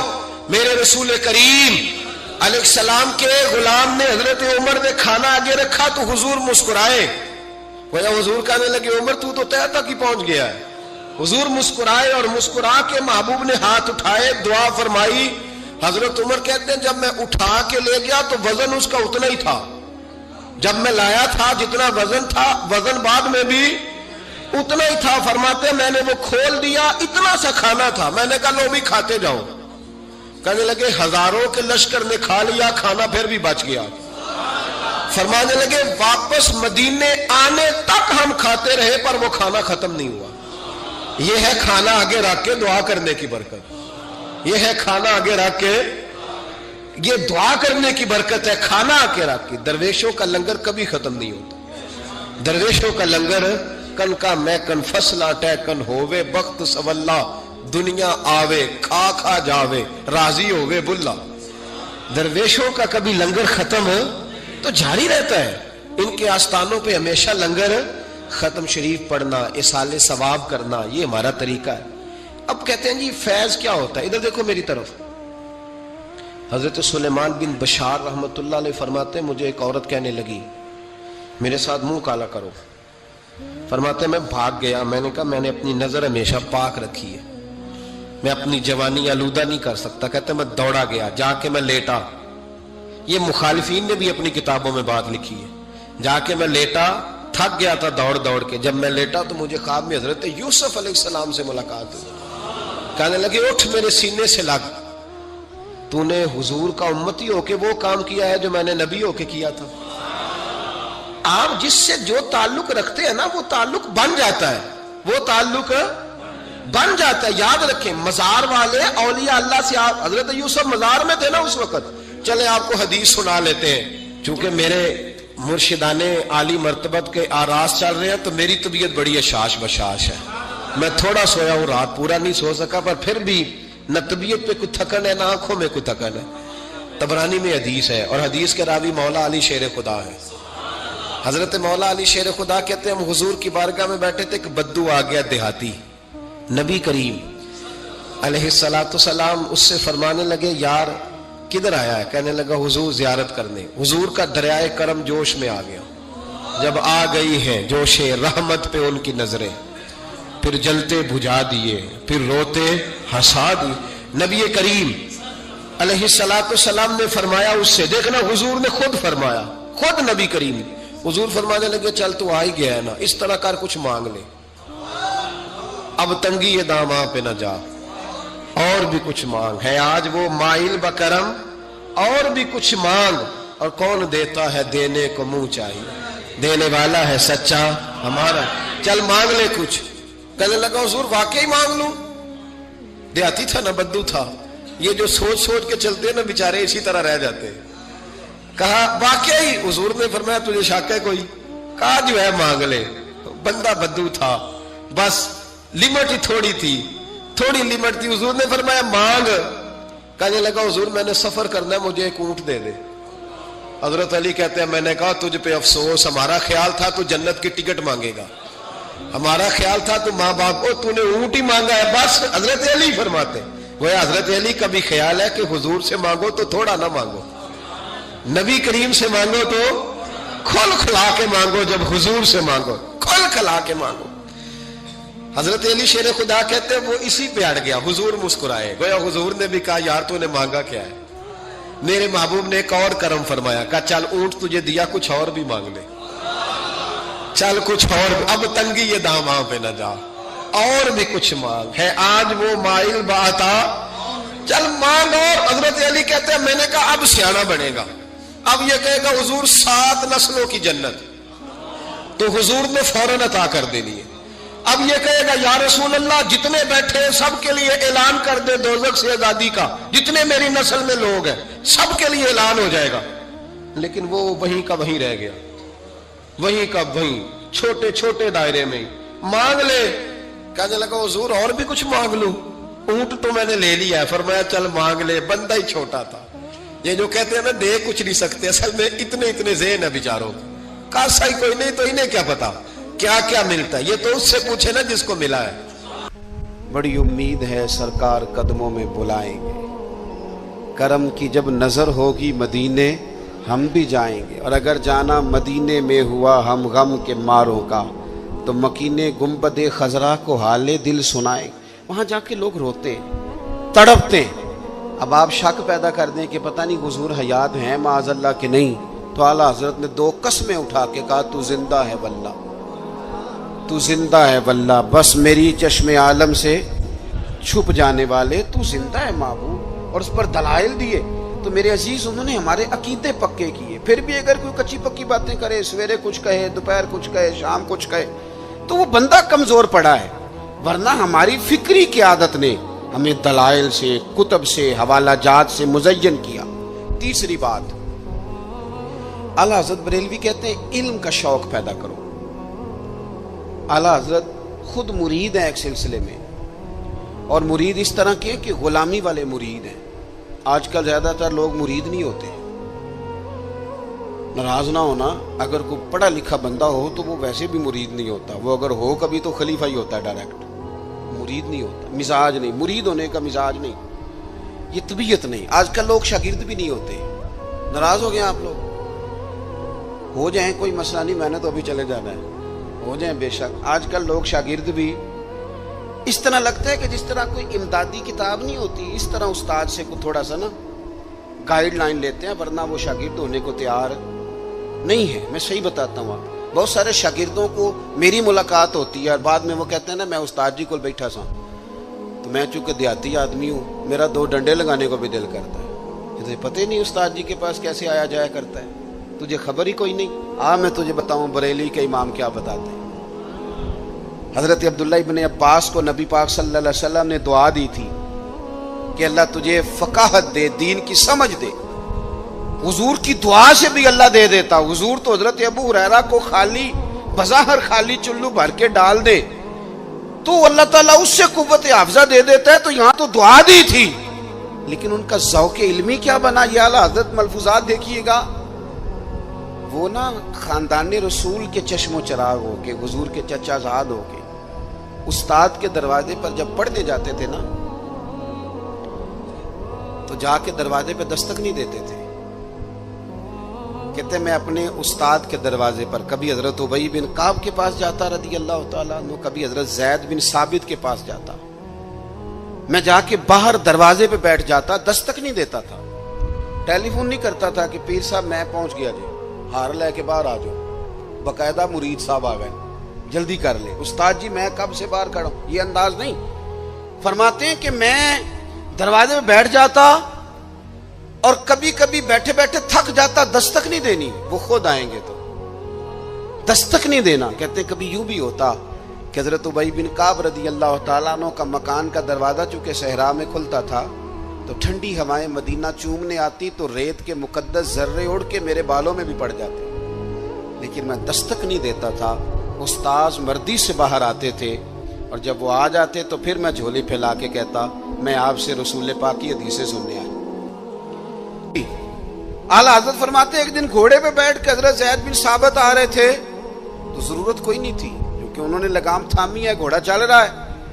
Speaker 2: میرے رسول کریم علیہ السلام کے غلام نے, حضرت عمر نے کھانا آگے رکھا تو حضور مسکرائے. حضور کہنے لگے عمر تو طے تک ہی پہنچ گیا ہے. حضور مسکرائے اور مسکرا کے محبوب نے ہاتھ اٹھائے, دعا فرمائی. حضرت عمر کہتے ہیں جب میں اٹھا کے لے گیا تو وزن اس کا اتنا ہی تھا, جب میں لایا تھا جتنا وزن تھا وزن بعد میں بھی اتنا ہی تھا. فرماتے میں نے وہ کھول دیا, اتنا سا کھانا تھا. میں نے کہا لو بھی کھاتے جاؤ. کہنے لگے ہزاروں کے لشکر نے کھا لیا, کھانا پھر بھی بچ گیا. فرمانے لگے واپس مدینے آنے تک ہم کھاتے رہے پر وہ کھانا ختم نہیں ہوا. یہ ہے کھانا آگے رکھ کے دعا کرنے کی برکت. یہ ہے کھانا آگے رکھ کے. یہ دعا کرنے کی برکت ہے، کھانا آ کے رکھ کے۔ درویشوں کا لنگر کبھی ختم نہیں ہوتا، درویشوں کا لنگر کن کا میں کن فصلہ ٹے کن ہووے بخت سواللہ، دنیا آوے کھا کھا جاوے راضی ہووے بلا۔ درویشوں کا کبھی لنگر ختم تو جاری رہتا ہے، ان کے آستانوں پہ ہمیشہ لنگر ختم۔ شریف پڑھنا، اصالے ثواب کرنا، یہ ہمارا طریقہ ہے۔ اب کہتے ہیں جی فیض کیا ہوتا ہے؟ ادھر دیکھو میری طرف۔ حضرت سلیمان بن بشار رحمت اللہ علیہ فرماتے ہیں مجھے ایک عورت کہنے لگی میرے ساتھ منہ کالا کرو، فرماتے ہیں میں بھاگ گیا، میں نے کہا میں نے اپنی نظر ہمیشہ پاک رکھی ہے، میں اپنی جوانی آلودہ نہیں کر سکتا۔ کہتے ہیں میں دوڑا گیا، جا کے میں لیٹا، یہ مخالفین نے بھی اپنی کتابوں میں بات لکھی ہے، جا کے میں لیٹا، تھک گیا تھا دوڑ دوڑ کے، جب میں لیٹا تو مجھے خواب میں حضرت یوسف علیہ السلام سے ملاقات ہوئی، کہنے لگے اٹھ میرے سینے سے لگ، تو نے حضور کا امتی ہو کے وہ کام کیا ہے جو میں نے نبی ہو کے کیا تھا۔ آپ جس سے جو تعلق رکھتے ہیں نا وہ تعلق بن جاتا ہے، وہ تعلق بن جاتا ہے۔ یاد رکھیں مزار والے اولیاء اللہ سے، آپ حضرت یوسف مزار میں تھے نا اس وقت، چلے آپ کو حدیث سنا لیتے ہیں، چونکہ میرے مرشدان عالی مرتبت کے آراز چل رہے ہیں تو میری طبیعت بڑی اشاش بشاش ہے، میں تھوڑا سویا ہوں، رات پورا نہیں سو سکا، پر پھر بھی نہ طبیعت پہ کوئی تھکن ہے نہ آنکھوں میں کوئی تھکن ہے۔ طبرانی میں حدیث ہے اور حدیث کے راوی مولا علی شیر خدا ہے۔ حضرت مولا علی شیر خدا کہتے ہیں ہم حضور کی بارگاہ میں بیٹھے تھے کہ بدو آ گیا دیہاتی، نبی کریم علیہ السلام اس سے فرمانے لگے یار کدھر آیا ہے؟ کہنے لگا حضور زیارت کرنے۔ حضور کا دریائے کرم جوش میں آ گیا، جب آ گئی ہے جوش رحمت پہ ان کی نظریں، پھر جلتے بجھا دیے، پھر روتے ہنسا دیے۔ نبی کریم علیہ السلام نے فرمایا اس سے، دیکھنا حضور نے خود فرمایا، خود نبی کریم حضور فرمانے لگے چل تو آ ہی گیا ہے نا، اس طرح کر کچھ مانگ لے، اب تنگی یہ داماں پہ نہ جا، اور بھی کچھ مانگ ہے آج وہ مائل بکرم، اور بھی کچھ مانگ، اور کون دیتا ہے دینے کو منہ چاہیے، دینے والا ہے سچا ہمارا، چل مانگ لے کچھ۔ کہنے لگا حضور واقعی مانگ لوں؟ دیہاتی تھا نا، بدو تھا، یہ جو سوچ سوچ کے چلتے نا بیچارے اسی طرح رہ جاتے۔ کہا واقعی؟ حضور نے فرمایا تجھے شک ہے کوئی؟ کہا جو ہے مانگ لے۔ بندہ بدو تھا، بس لمٹ ہی تھوڑی تھی، تھوڑی لمٹ تھی، حضور نے فرمایا مانگ۔ کہنے لگا حضور میں نے سفر کرنا ہے، مجھے ایک اونٹ دے دے۔ حضرت علی کہتے ہیں میں نے کہا تجھ پہ افسوس، ہمارا خیال تھا تو جنت کی ٹکٹ مانگے گا، ہمارا خیال تھا تو ماں باپ کو، تو نے اونٹ ہی مانگا ہے بس۔ حضرت علی فرماتے وہ حضرت علی کا بھی خیال ہے کہ حضور سے مانگو تو تھوڑا نہ مانگو، نبی کریم سے مانگو تو کھل کھلا کے مانگو، جب حضور سے مانگو کھل کھلا کے مانگو۔ حضرت علی شیر خدا کہتے ہیں وہ اسی پہ اڑ گیا، حضور مسکرائے، گویا حضور نے بھی کہا یار تو نے مانگا کیا ہے؟ میرے محبوب نے ایک اور کرم فرمایا، کہا چل اونٹ تجھے دیا، کچھ اور بھی مانگ لے، چل کچھ اور، اب تنگی یہ داماں پہ نہ جا، اور بھی کچھ مانگ ہے آج وہ مائل باتا، چل مانگ۔ اور حضرت علی کہتے ہیں میں نے کہا اب سیانا بنے گا، اب یہ کہے گا حضور 7 نسلوں کی جنت، تو حضور نے فوراً عطا کر دینی ہے۔ اب یہ کہے گا یا رسول اللہ جتنے بیٹھے سب کے لیے اعلان کر دے دوزخ سے آزادی کا، جتنے میری نسل میں لوگ ہیں سب کے لیے اعلان ہو جائے گا، لیکن وہ وہیں کا وہیں رہ گیا، وہیں کا وہیں، چھوٹے چھوٹے دائرے میں ہی مانگ لے۔ کہنے لگا حضور اور بھی کچھ مانگ لوں؟ اونٹ تو میں نے لے لیا ہے، فرمایا چل مانگ لے، بندہ ہی چھوٹا تھا۔ یہ جو کہتے ہیں نا دے کچھ نہیں سکتے، اصل میں اتنے ذہن ہے بیچاروں کے، کاسا ہی کوئی نہیں تو انہیں کیا پتا کیا کیا ملتا ہے، یہ تو اس سے پوچھے نا جس کو ملا ہے۔
Speaker 1: بڑی امید ہے سرکار قدموں میں بلائیں گے، کرم کی جب نظر ہوگی مدینے ہم بھی جائیں گے، اور اگر جانا مدینے میں ہوا ہم غم کے ماروں کا تو مکینے گنبد خضرا کو حال دل سنائیں۔ وہاں جا کے لوگ روتے تڑپتے، اب آپ شک پیدا کر دیں کہ پتہ نہیں حضور حیات ہیں معاذ اللہ کہ نہیں، تو اعلیٰ حضرت نے 2 قسمیں اٹھا کے کہا تو زندہ ہے واللہ، تو زندہ ہے واللہ، بس میری چشم عالم سے چھپ جانے والے تو زندہ ہے محبوب، اور اس پر دلائل دیے۔ تو میرے عزیز انہوں نے ہمارے عقیدے پکے کیے، پھر بھی اگر کوئی کچی پکی باتیں کرے، سویرے کچھ کہے، دوپہر کچھ کہے، شام کچھ کہے، تو وہ بندہ کمزور پڑا ہے، ورنہ ہماری فکری قیادت نے ہمیں دلائل سے، کتب سے، حوالہ جات سے مزین کیا تیسری بات، اعلیٰ حضرت بریلوی کہتے ہیں علم کا شوق پیدا کرو. اعلیٰ حضرت خود مرید ہیں ایک سلسلے میں، اور مرید اس طرح کے کہ غلامی والے مرید ہیں. آج کل زیادہ تر لوگ مرید نہیں ہوتے. ناراض نہ ہونا، اگر کوئی پڑھا لکھا بندہ ہو تو وہ ویسے بھی مرید نہیں ہوتا. وہ اگر ہو کبھی تو خلیفہ ہی ہوتا ہے ڈائریکٹ، مرید نہیں ہوتا. مزاج نہیں، مرید ہونے کا مزاج نہیں، یہ طبیعت نہیں. آج کل لوگ شاگرد بھی نہیں ہوتے. ناراض ہو گئے آپ لوگ؟ ہو جائیں، کوئی مسئلہ نہیں، میں نے تو ابھی چلے جانا ہے، ہو جائیں بے شک. آج کل لوگ شاگرد بھی اس طرح لگتا ہے کہ جس طرح کوئی امدادی کتاب نہیں ہوتی، اس طرح استاد سے کوئی تھوڑا سا نا گائیڈ لائن لیتے ہیں، ورنہ وہ شاگرد ہونے کو تیار نہیں ہے. میں صحیح بتاتا ہوں. بہت سارے شاگردوں کو میری ملاقات ہوتی ہے اور بعد میں وہ کہتے ہیں نا میں استاد جی کو بیٹھا سا، تو میں چونکہ دیہاتی آدمی ہوں، میرا 2 ڈنڈے لگانے کو بھی دل کرتا ہے. تجھے پتہ ہی نہیں استاد جی کے پاس کیسے آیا جایا کرتا ہے، تجھے خبر ہی کوئی نہیں. میں تجھے بتاؤں بریلی کے امام کیا بتاتے ہیں. حضرت عبداللہ ابن عباس کو نبی پاک صلی اللہ علیہ وسلم نے دعا دی تھی کہ اللہ تجھے فقاہت دے، دین کی سمجھ دے. حضور کی دعا سے بھی اللہ دے دیتا. حضور تو حضرت ابو ہریرہ کو خالی بظاہر خالی چلو بھر کے ڈال دے تو اللہ تعالیٰ اس سے قوت حافظہ دے دیتا ہے. تو یہاں تو دعا دی تھی، لیکن ان کا ذوق علمی کیا بنا. یہ اعلیٰ حضرت ملفوظات دیکھیے گا. وہ نا خاندان رسول کے چشم و چراغ ہو کے، حضور کے چچا زاد ہو کے استاد کے دروازے پر جب پڑھنے جاتے تھے نا تو جا کے دروازے پہ دستک نہیں دیتے تھے. کہتے میں اپنے استاد کے دروازے پر کبھی حضرت ابی بن کعب کے پاس جاتا رضی اللہ تعالیٰ عنہ، کبھی حضرت زید بن ثابت کے پاس جاتا. میں جا کے باہر دروازے پہ بیٹھ جاتا، دستک نہیں دیتا تھا، ٹیلی فون نہیں کرتا تھا کہ پیر صاحب میں پہنچ گیا جی، ہار لے کے باہر آ جاؤ. باقاعدہ مرید صاحب آ گئے، جلدی کر لے استاد جی میں کب سے باہر کھڑا ہوں. یہ انداز نہیں. فرماتے ہیں کہ میں دروازے پہ بیٹھ جاتا اور کبھی کبھی بیٹھے بیٹھے تھک جاتا، دستک نہیں دینی، وہ خود آئیں گے تو دستک نہیں دینا. کہتے ہیں کبھی یوں بھی ہوتا کہ حضرت ابی بن کعب رضی اللہ تعالیٰ عنہ کا مکان کا دروازہ چونکہ صحرا میں کھلتا تھا تو ٹھنڈی ہوائیں مدینہ چومنے آتی تو ریت کے مقدس ذرے اڑ کے میرے بالوں میں بھی پڑ جاتے، لیکن میں دستک نہیں دیتا تھا. استاذ مردی سے باہر آتے تھے اور جب وہ آ جاتے تو پھر میں جھولی پھیلا کے کہتا میں آپ سے رسول پاک کی حدیثیں سننے آیا. اعلیٰ حضرت فرماتے ایک دن گھوڑے پہ بیٹھ کے حضرت زید بن ثابت آ رہے تھے تو ضرورت کوئی نہیں تھی کیونکہ انہوں نے لگام تھامی ہے، گھوڑا چل رہا ہے،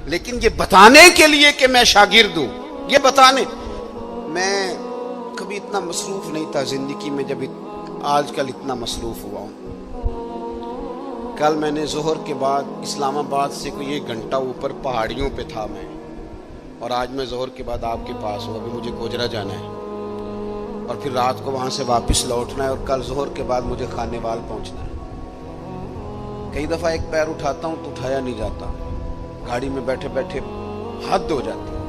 Speaker 1: لیکن یہ بتانے کے لیے کہ میں شاگرد ہوں، یہ بتانے. میں کبھی اتنا مصروف نہیں تھا زندگی میں جب آج کل اتنا مصروف ہوا ہوں. کل میں نے ظہر کے بعد اسلام آباد سے کوئی 1 گھنٹہ اوپر پہاڑیوں پہ تھا میں، اور آج میں ظہر کے بعد آپ کے پاس ہوں. ابھی مجھے گوجرا جانا ہے اور پھر رات کو وہاں سے واپس لوٹنا ہے اور کل ظہر کے بعد مجھے خانے وال پہنچنا ہے. کئی دفعہ ایک پیر اٹھاتا ہوں تو اٹھایا نہیں جاتا، گاڑی میں بیٹھے بیٹھے حد ہو جاتی ہے.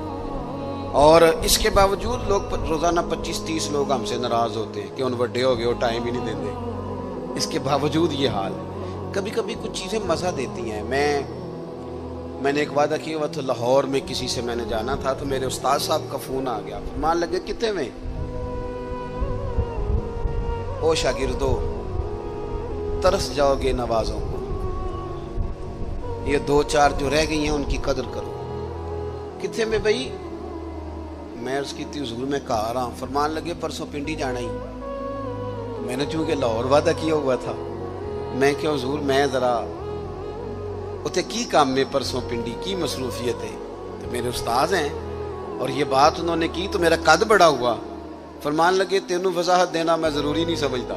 Speaker 1: اور اس کے باوجود لوگ روزانہ 25-30 لوگ ہم سے ناراض ہوتے ہیں کہ ان بڑے ہو گئے وہ ٹائم ہی نہیں دیتے. اس کے باوجود یہ حال ہے. کبھی کبھی کچھ چیزیں مزہ دیتی ہیں. میں نے ایک وعدہ کیا ہوا تھا لاہور میں کسی سے میں نے جانا تھا تو میرے استاد صاحب کا فون آ گیا. فرمان لگے کتنے میں؟ او شاگردو ترس جاؤ گے نوازوں کو، یہ 2-4 جو رہ گئی ہیں ان کی قدر کرو. کتنے میں بھائی؟ میں عرض کی تھی حضور میں کہا رہا ہوں. فرمان لگے پرسوں پنڈی جانا ہی. میں نے چونکہ لاہور وعدہ کیا ہوا تھا، میں کہ حضور میں ذرا اتے کی کام میں پرسوں پنڈی کی مصروفیت ہے. تو میرے استاذ ہیں اور یہ بات انہوں نے کی تو میرا قد بڑا ہوا. فرمان لگے تینوں وضاحت دینا میں ضروری نہیں سمجھتا،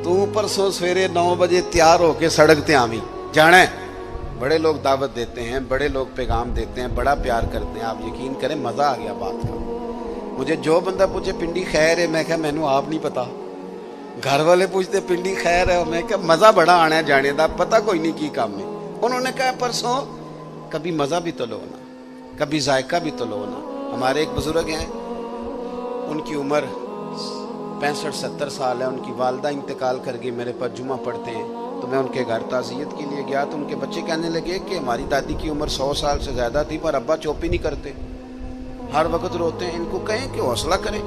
Speaker 1: تو پرسوں سویرے 9 بجے تیار ہو کے سڑک تے آویں جانا ہے. بڑے لوگ دعوت دیتے ہیں، بڑے لوگ پیغام دیتے ہیں، بڑا پیار کرتے ہیں. آپ یقین کریں مزہ آ گیا بات کا. مجھے جو بندہ پوچھے پنڈی خیر ہے، میں کہا مینوں آپ نہیں پتا. گھر والے پوچھتے پنڈی خیر ہے، میں کہا مزہ بڑا آنا ہے جانے دا، پتہ کوئی نہیں کی کام میں. انہوں نے کہا پرسوں کبھی مزہ بھی تو لو نا، کبھی ذائقہ بھی تو لو نا. ہمارے ایک بزرگ ہیں، ان کی عمر 65-70 سال ہے. ان کی والدہ انتقال کر گئی. میرے پاس جمعہ پڑھتے ہیں تو میں ان کے گھر تعزیت کے لیے گیا تو ان کے بچے کہنے لگے کہ ہماری دادی کی عمر 100 سال سے زیادہ تھی پر ابا چوپ ہی نہیں کرتے، ہر وقت روتے ہیں. ان کو کہیں کہ حوصلہ کریں.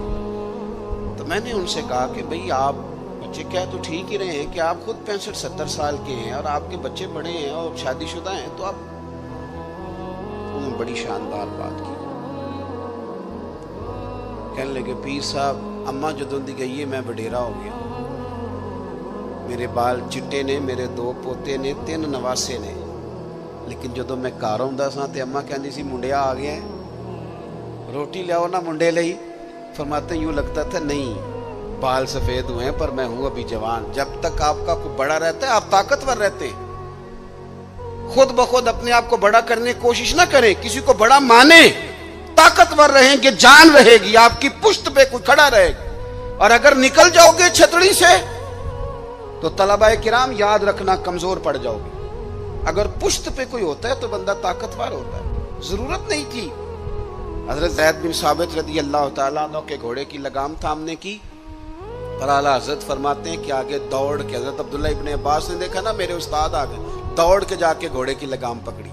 Speaker 1: میں نے ان سے کہا کہ بھئی آپ بچے کہہ تو ٹھیک ہی رہے ہیں کہ آپ خود 65-70 سال کے ہیں اور آپ کے بچے بڑے ہیں اور شادی شدہ ہیں، تو آپ انہوں نے بڑی شاندار بات کی. کہنے لگے پیر صاحب اماں جدوں دی گئی ہے میں وڈیرا ہو گیا، میرے بال چٹے نے، میرے 2 پوتے نے، 3 نواسے نے، لیکن جدوں میں گھر آਉਂدا سا تے اماں کہندی سی منڈیا آ گیا ہے، روٹی لیاؤ نا منڈے لئی. فرماتے یوں لگتا تھا نہیں بال سفید ہوئے ہیں پر میں ہوں ابھی جوان. جب تک آپ کا کوئی بڑا رہتا ہے آپ طاقتور رہتے ہیں. خود بخود اپنے آپ کو بڑا کرنے کی کوشش نہ کریں، کسی کو بڑا مانے، طاقتور رہیں گے، جان رہے گی، آپ کی پشت پہ کوئی کھڑا رہے گا. اور اگر نکل جاؤ گے چھتڑی سے تو طلبہ کرام یاد رکھنا کمزور پڑ جاؤ گے. اگر پشت پہ کوئی ہوتا ہے تو بندہ طاقتور ہوتا ہے. ضرورت نہیں تھی حضرت زید بن ثابت رضی اللہ تعالیٰ عنہ کے گھوڑے کی لگام تھامنے کی، پر اعلیٰ حضرت فرماتے ہیں کہ آگے دوڑ کے حضرت عبداللہ ابن عباس نے دیکھا نا میرے استاد آگے، دوڑ کے جا کے گھوڑے کی لگام پکڑی.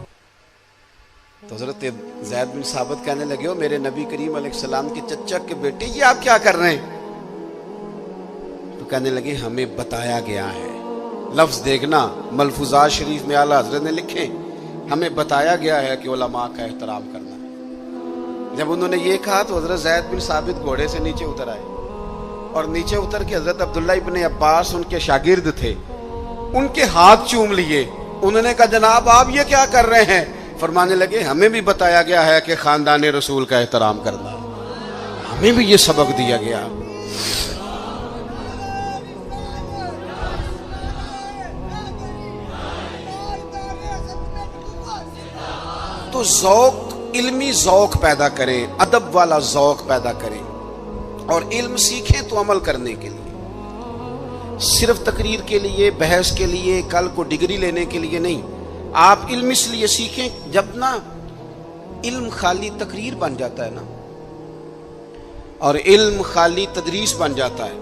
Speaker 1: تو حضرت زید بن ثابت کہنے لگے ہو میرے نبی کریم علیہ السلام کے چچا کے بیٹے یہ آپ کیا کر رہے ہیں؟ تو کہنے لگے ہمیں بتایا گیا ہے. لفظ دیکھنا ملفوظات شریف میں اعلیٰ حضرت نے لکھے، ہمیں بتایا گیا ہے کہ علماء کا احترام کرنا. جب انہوں نے یہ کہا تو حضرت زید بن ثابت گھوڑے سے نیچے اتر آئے اور نیچے اتر کے حضرت عبداللہ ابن عباس ان کے شاگرد تھے ان کے ہاتھ چوم لیے. انہوں نے کہا جناب آپ یہ کیا کر رہے ہیں؟ فرمانے لگے ہمیں بھی بتایا گیا ہے کہ خاندان رسول کا احترام کرنا، ہمیں بھی یہ سبق دیا گیا. تو ذوق، علمی ذوق پیدا کریں، ادب والا ذوق پیدا کریں اور علم سیکھیں تو عمل کرنے کے لیے، صرف تقریر کے لیے، بحث کے لیے، کل کو ڈگری لینے کے لیے نہیں. آپ علم اس لیے سیکھیں، جب نا علم خالی تقریر بن جاتا ہے نا اور علم خالی تدریس بن جاتا ہے،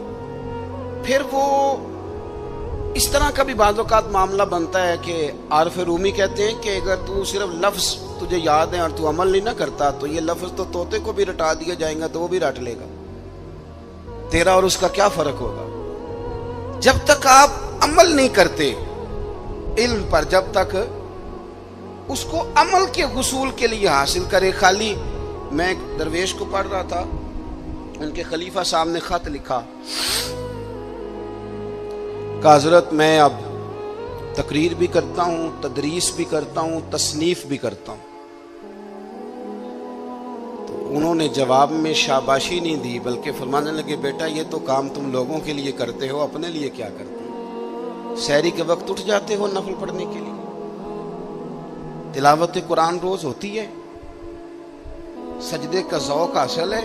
Speaker 1: پھر وہ اس طرح کا بھی بعض اوقات معاملہ بنتا ہے کہ عارف رومی کہتے ہیں کہ اگر تو صرف لفظ تجھے یاد ہے اور تو عمل نہیں نہ کرتا تو یہ لفظ تو طوطے کو بھی رٹا دیا جائیں گا تو وہ بھی رٹ لے گا، تیرا اور اس کا کیا فرق ہوگا؟ جب تک آپ عمل نہیں کرتے علم پر، جب تک اس کو عمل کے حصول کے لیے حاصل کرے. خالی میں ایک درویش کو پڑھ رہا تھا، ان کے خلیفہ صاحب نے خط لکھا کہ حضرت میں اب تقریر بھی کرتا ہوں، تدریس بھی کرتا ہوں، تصنیف بھی کرتا ہوں. تو انہوں نے جواب میں شاباشی نہیں دی بلکہ فرمانے لگے بیٹا یہ تو کام تم لوگوں کے لیے کرتے ہو، اپنے لیے کیا کرتے ہو؟ سحری کے وقت اٹھ جاتے ہو نفل پڑھنے کے لیے، تلاوت قرآن روز ہوتی ہے، سجدے کا ذوق حاصل ہے،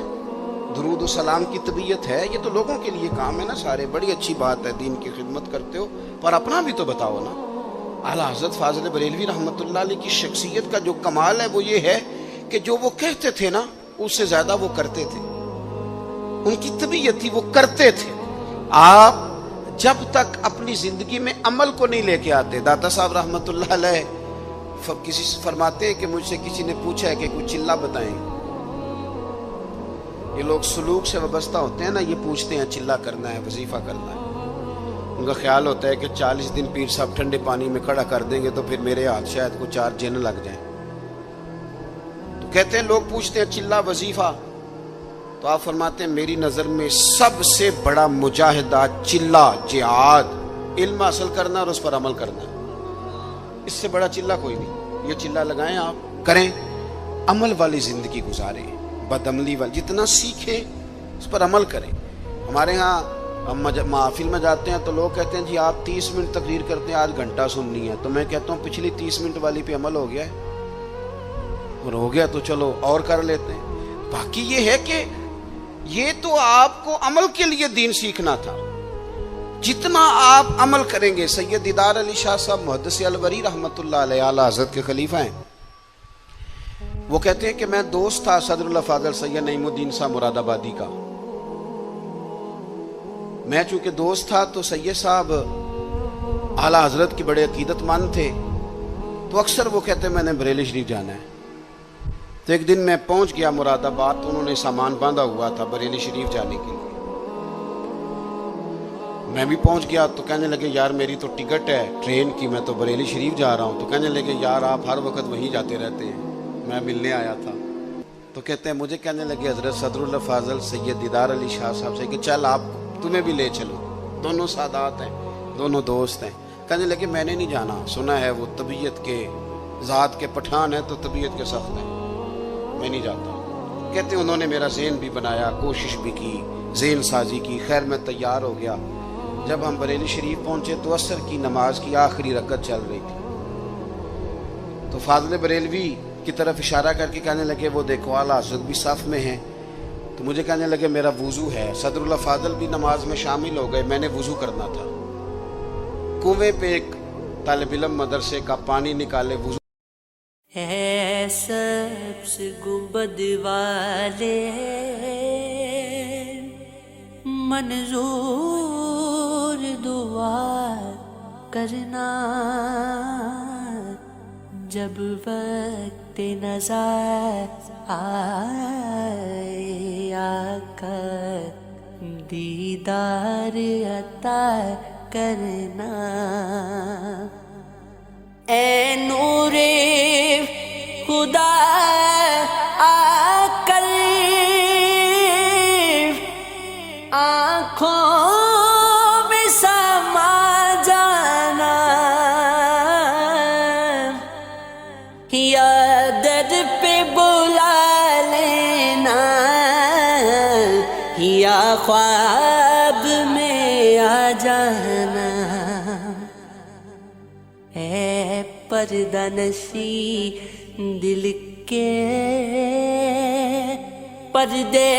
Speaker 1: درود و سلام کی طبیعت ہے، یہ تو لوگوں کے لیے کام ہے نا سارے. بڑی اچھی بات ہے، دین کی خدمت کرتے ہو پر اپنا بھی تو بتاؤ نا. اعلیٰ حضرت فاضل بریلوی رحمۃ اللہ علیہ کی شخصیت کا جو کمال ہے وہ یہ ہے کہ جو وہ کہتے تھے نا اس سے زیادہ وہ کرتے تھے. ان کی طبیعت تھی وہ کرتے تھے. آپ جب تک اپنی زندگی میں عمل کو نہیں لے کے آتے، داتا صاحب رحمۃ اللہ علیہ کسی سے فرماتے ہیں کہ مجھ سے کسی نے پوچھا ہے کہ کوئی چلہ بتائیں. یہ لوگ سلوک سے وابستہ ہوتے ہیں نا، یہ پوچھتے ہیں چلہ کرنا ہے، وظیفہ کرنا ہے. ان کا خیال ہوتا ہے کہ 40 دن پیر صاحب ٹھنڈے پانی میں کھڑا کر دیں گے تو پھر میرے ہاتھ شاید کو 4 جن لگ جائیں. تو کہتے ہیں لوگ پوچھتے ہیں چلہ وظیفہ، تو آپ فرماتے ہیں میری نظر میں سب سے بڑا مجاہدہ چلہ جہاد علم حاصل کرنا اور اس پر عمل کرنا ہے. اس سے بڑا چلہ کوئی نہیں. یہ چلہ لگائیں، آپ کریں، عمل والی زندگی گزاریں، بدعملی والی، جتنا سیکھیں اس پر عمل کریں. ہمارے ہاں ہم محافل میں جاتے ہیں تو لوگ کہتے ہیں جی آپ 30 منٹ تقریر کرتے ہیں، 8 گھنٹہ سننی ہے. تو میں کہتا ہوں پچھلی 30 منٹ والی پہ عمل ہو گیا ہے، اور ہو گیا تو چلو اور کر لیتے ہیں. باقی یہ ہے کہ یہ تو آپ کو عمل کے لیے دین سیکھنا تھا. جتنا آپ عمل کریں گے. سید دیدار علی شاہ صاحب محدث الوری رحمۃ اللہ علیہ اعلیٰ حضرت کے خلیفہ ہیں. وہ کہتے ہیں کہ میں دوست تھا صدر اللہ فاضل سید نعیم الدین صاحب مراد آبادی کا. میں چونکہ دوست تھا تو سید صاحب اعلیٰ حضرت کے بڑے عقیدت مند تھے، تو اکثر وہ کہتے ہیں میں نے بریلی شریف جانا ہے. تو ایک دن میں پہنچ گیا مراد آباد، تو انہوں نے سامان باندھا ہوا تھا بریلی شریف جانے کے لیے. میں بھی پہنچ گیا تو کہنے لگے یار میری تو ٹکٹ ہے ٹرین کی، میں تو بریلی شریف جا رہا ہوں. تو کہنے لگے یار آپ ہر وقت وہیں جاتے رہتے ہیں، میں ملنے آیا تھا. تو کہتے ہیں مجھے کہنے لگے حضرت صدر اللہ فاضل سید دیدار علی شاہ صاحب سے کہ چل آپ تمہیں بھی لے چلو، دونوں سادات ہیں، دونوں دوست ہیں. کہنے لگے میں نے نہیں جانا، سنا ہے وہ طبیعت کے ذات کے پٹھان ہیں تو طبیعت کے سخت ہیں، میں نہیں جاتا. کہتے ہیں انہوں نے میرا ذہن بھی بنایا، کوشش بھی کی، ذہن سازی کی. خیر میں تیار ہو گیا. جب ہم بریلی شریف پہنچے تو عصر کی نماز کی آخری رکعت چل رہی تھی. تو فاضل بریلوی کی طرف اشارہ کر کے کہنے لگے وہ دیکھو اعلیٰ حضرت بھی صف میں ہیں. تو مجھے کہنے لگے میرا وضو ہے. صدر اللہ فاضل بھی نماز میں شامل ہو گئے، میں نے وضو کرنا تھا. کنویں پہ ایک طالب علم مدرسے کا پانی نکالے وضو.
Speaker 3: اے سبز گنبد والے منظور دعا کرنا، جب وقت نظر آئے آقا دیدار عطا کرنا. اے نور خدا آ کر آنکھوں میں سما جانا، یا در پہ بلا لینا، یا خواب میں آ جانا. اے پردہ نشی دل کے پردے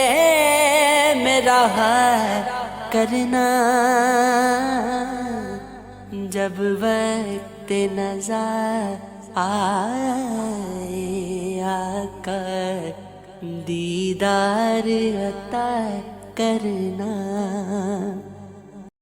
Speaker 3: میں رہا کرنا، جب وقت نظر آئے آقا دیدار عطا کرنا.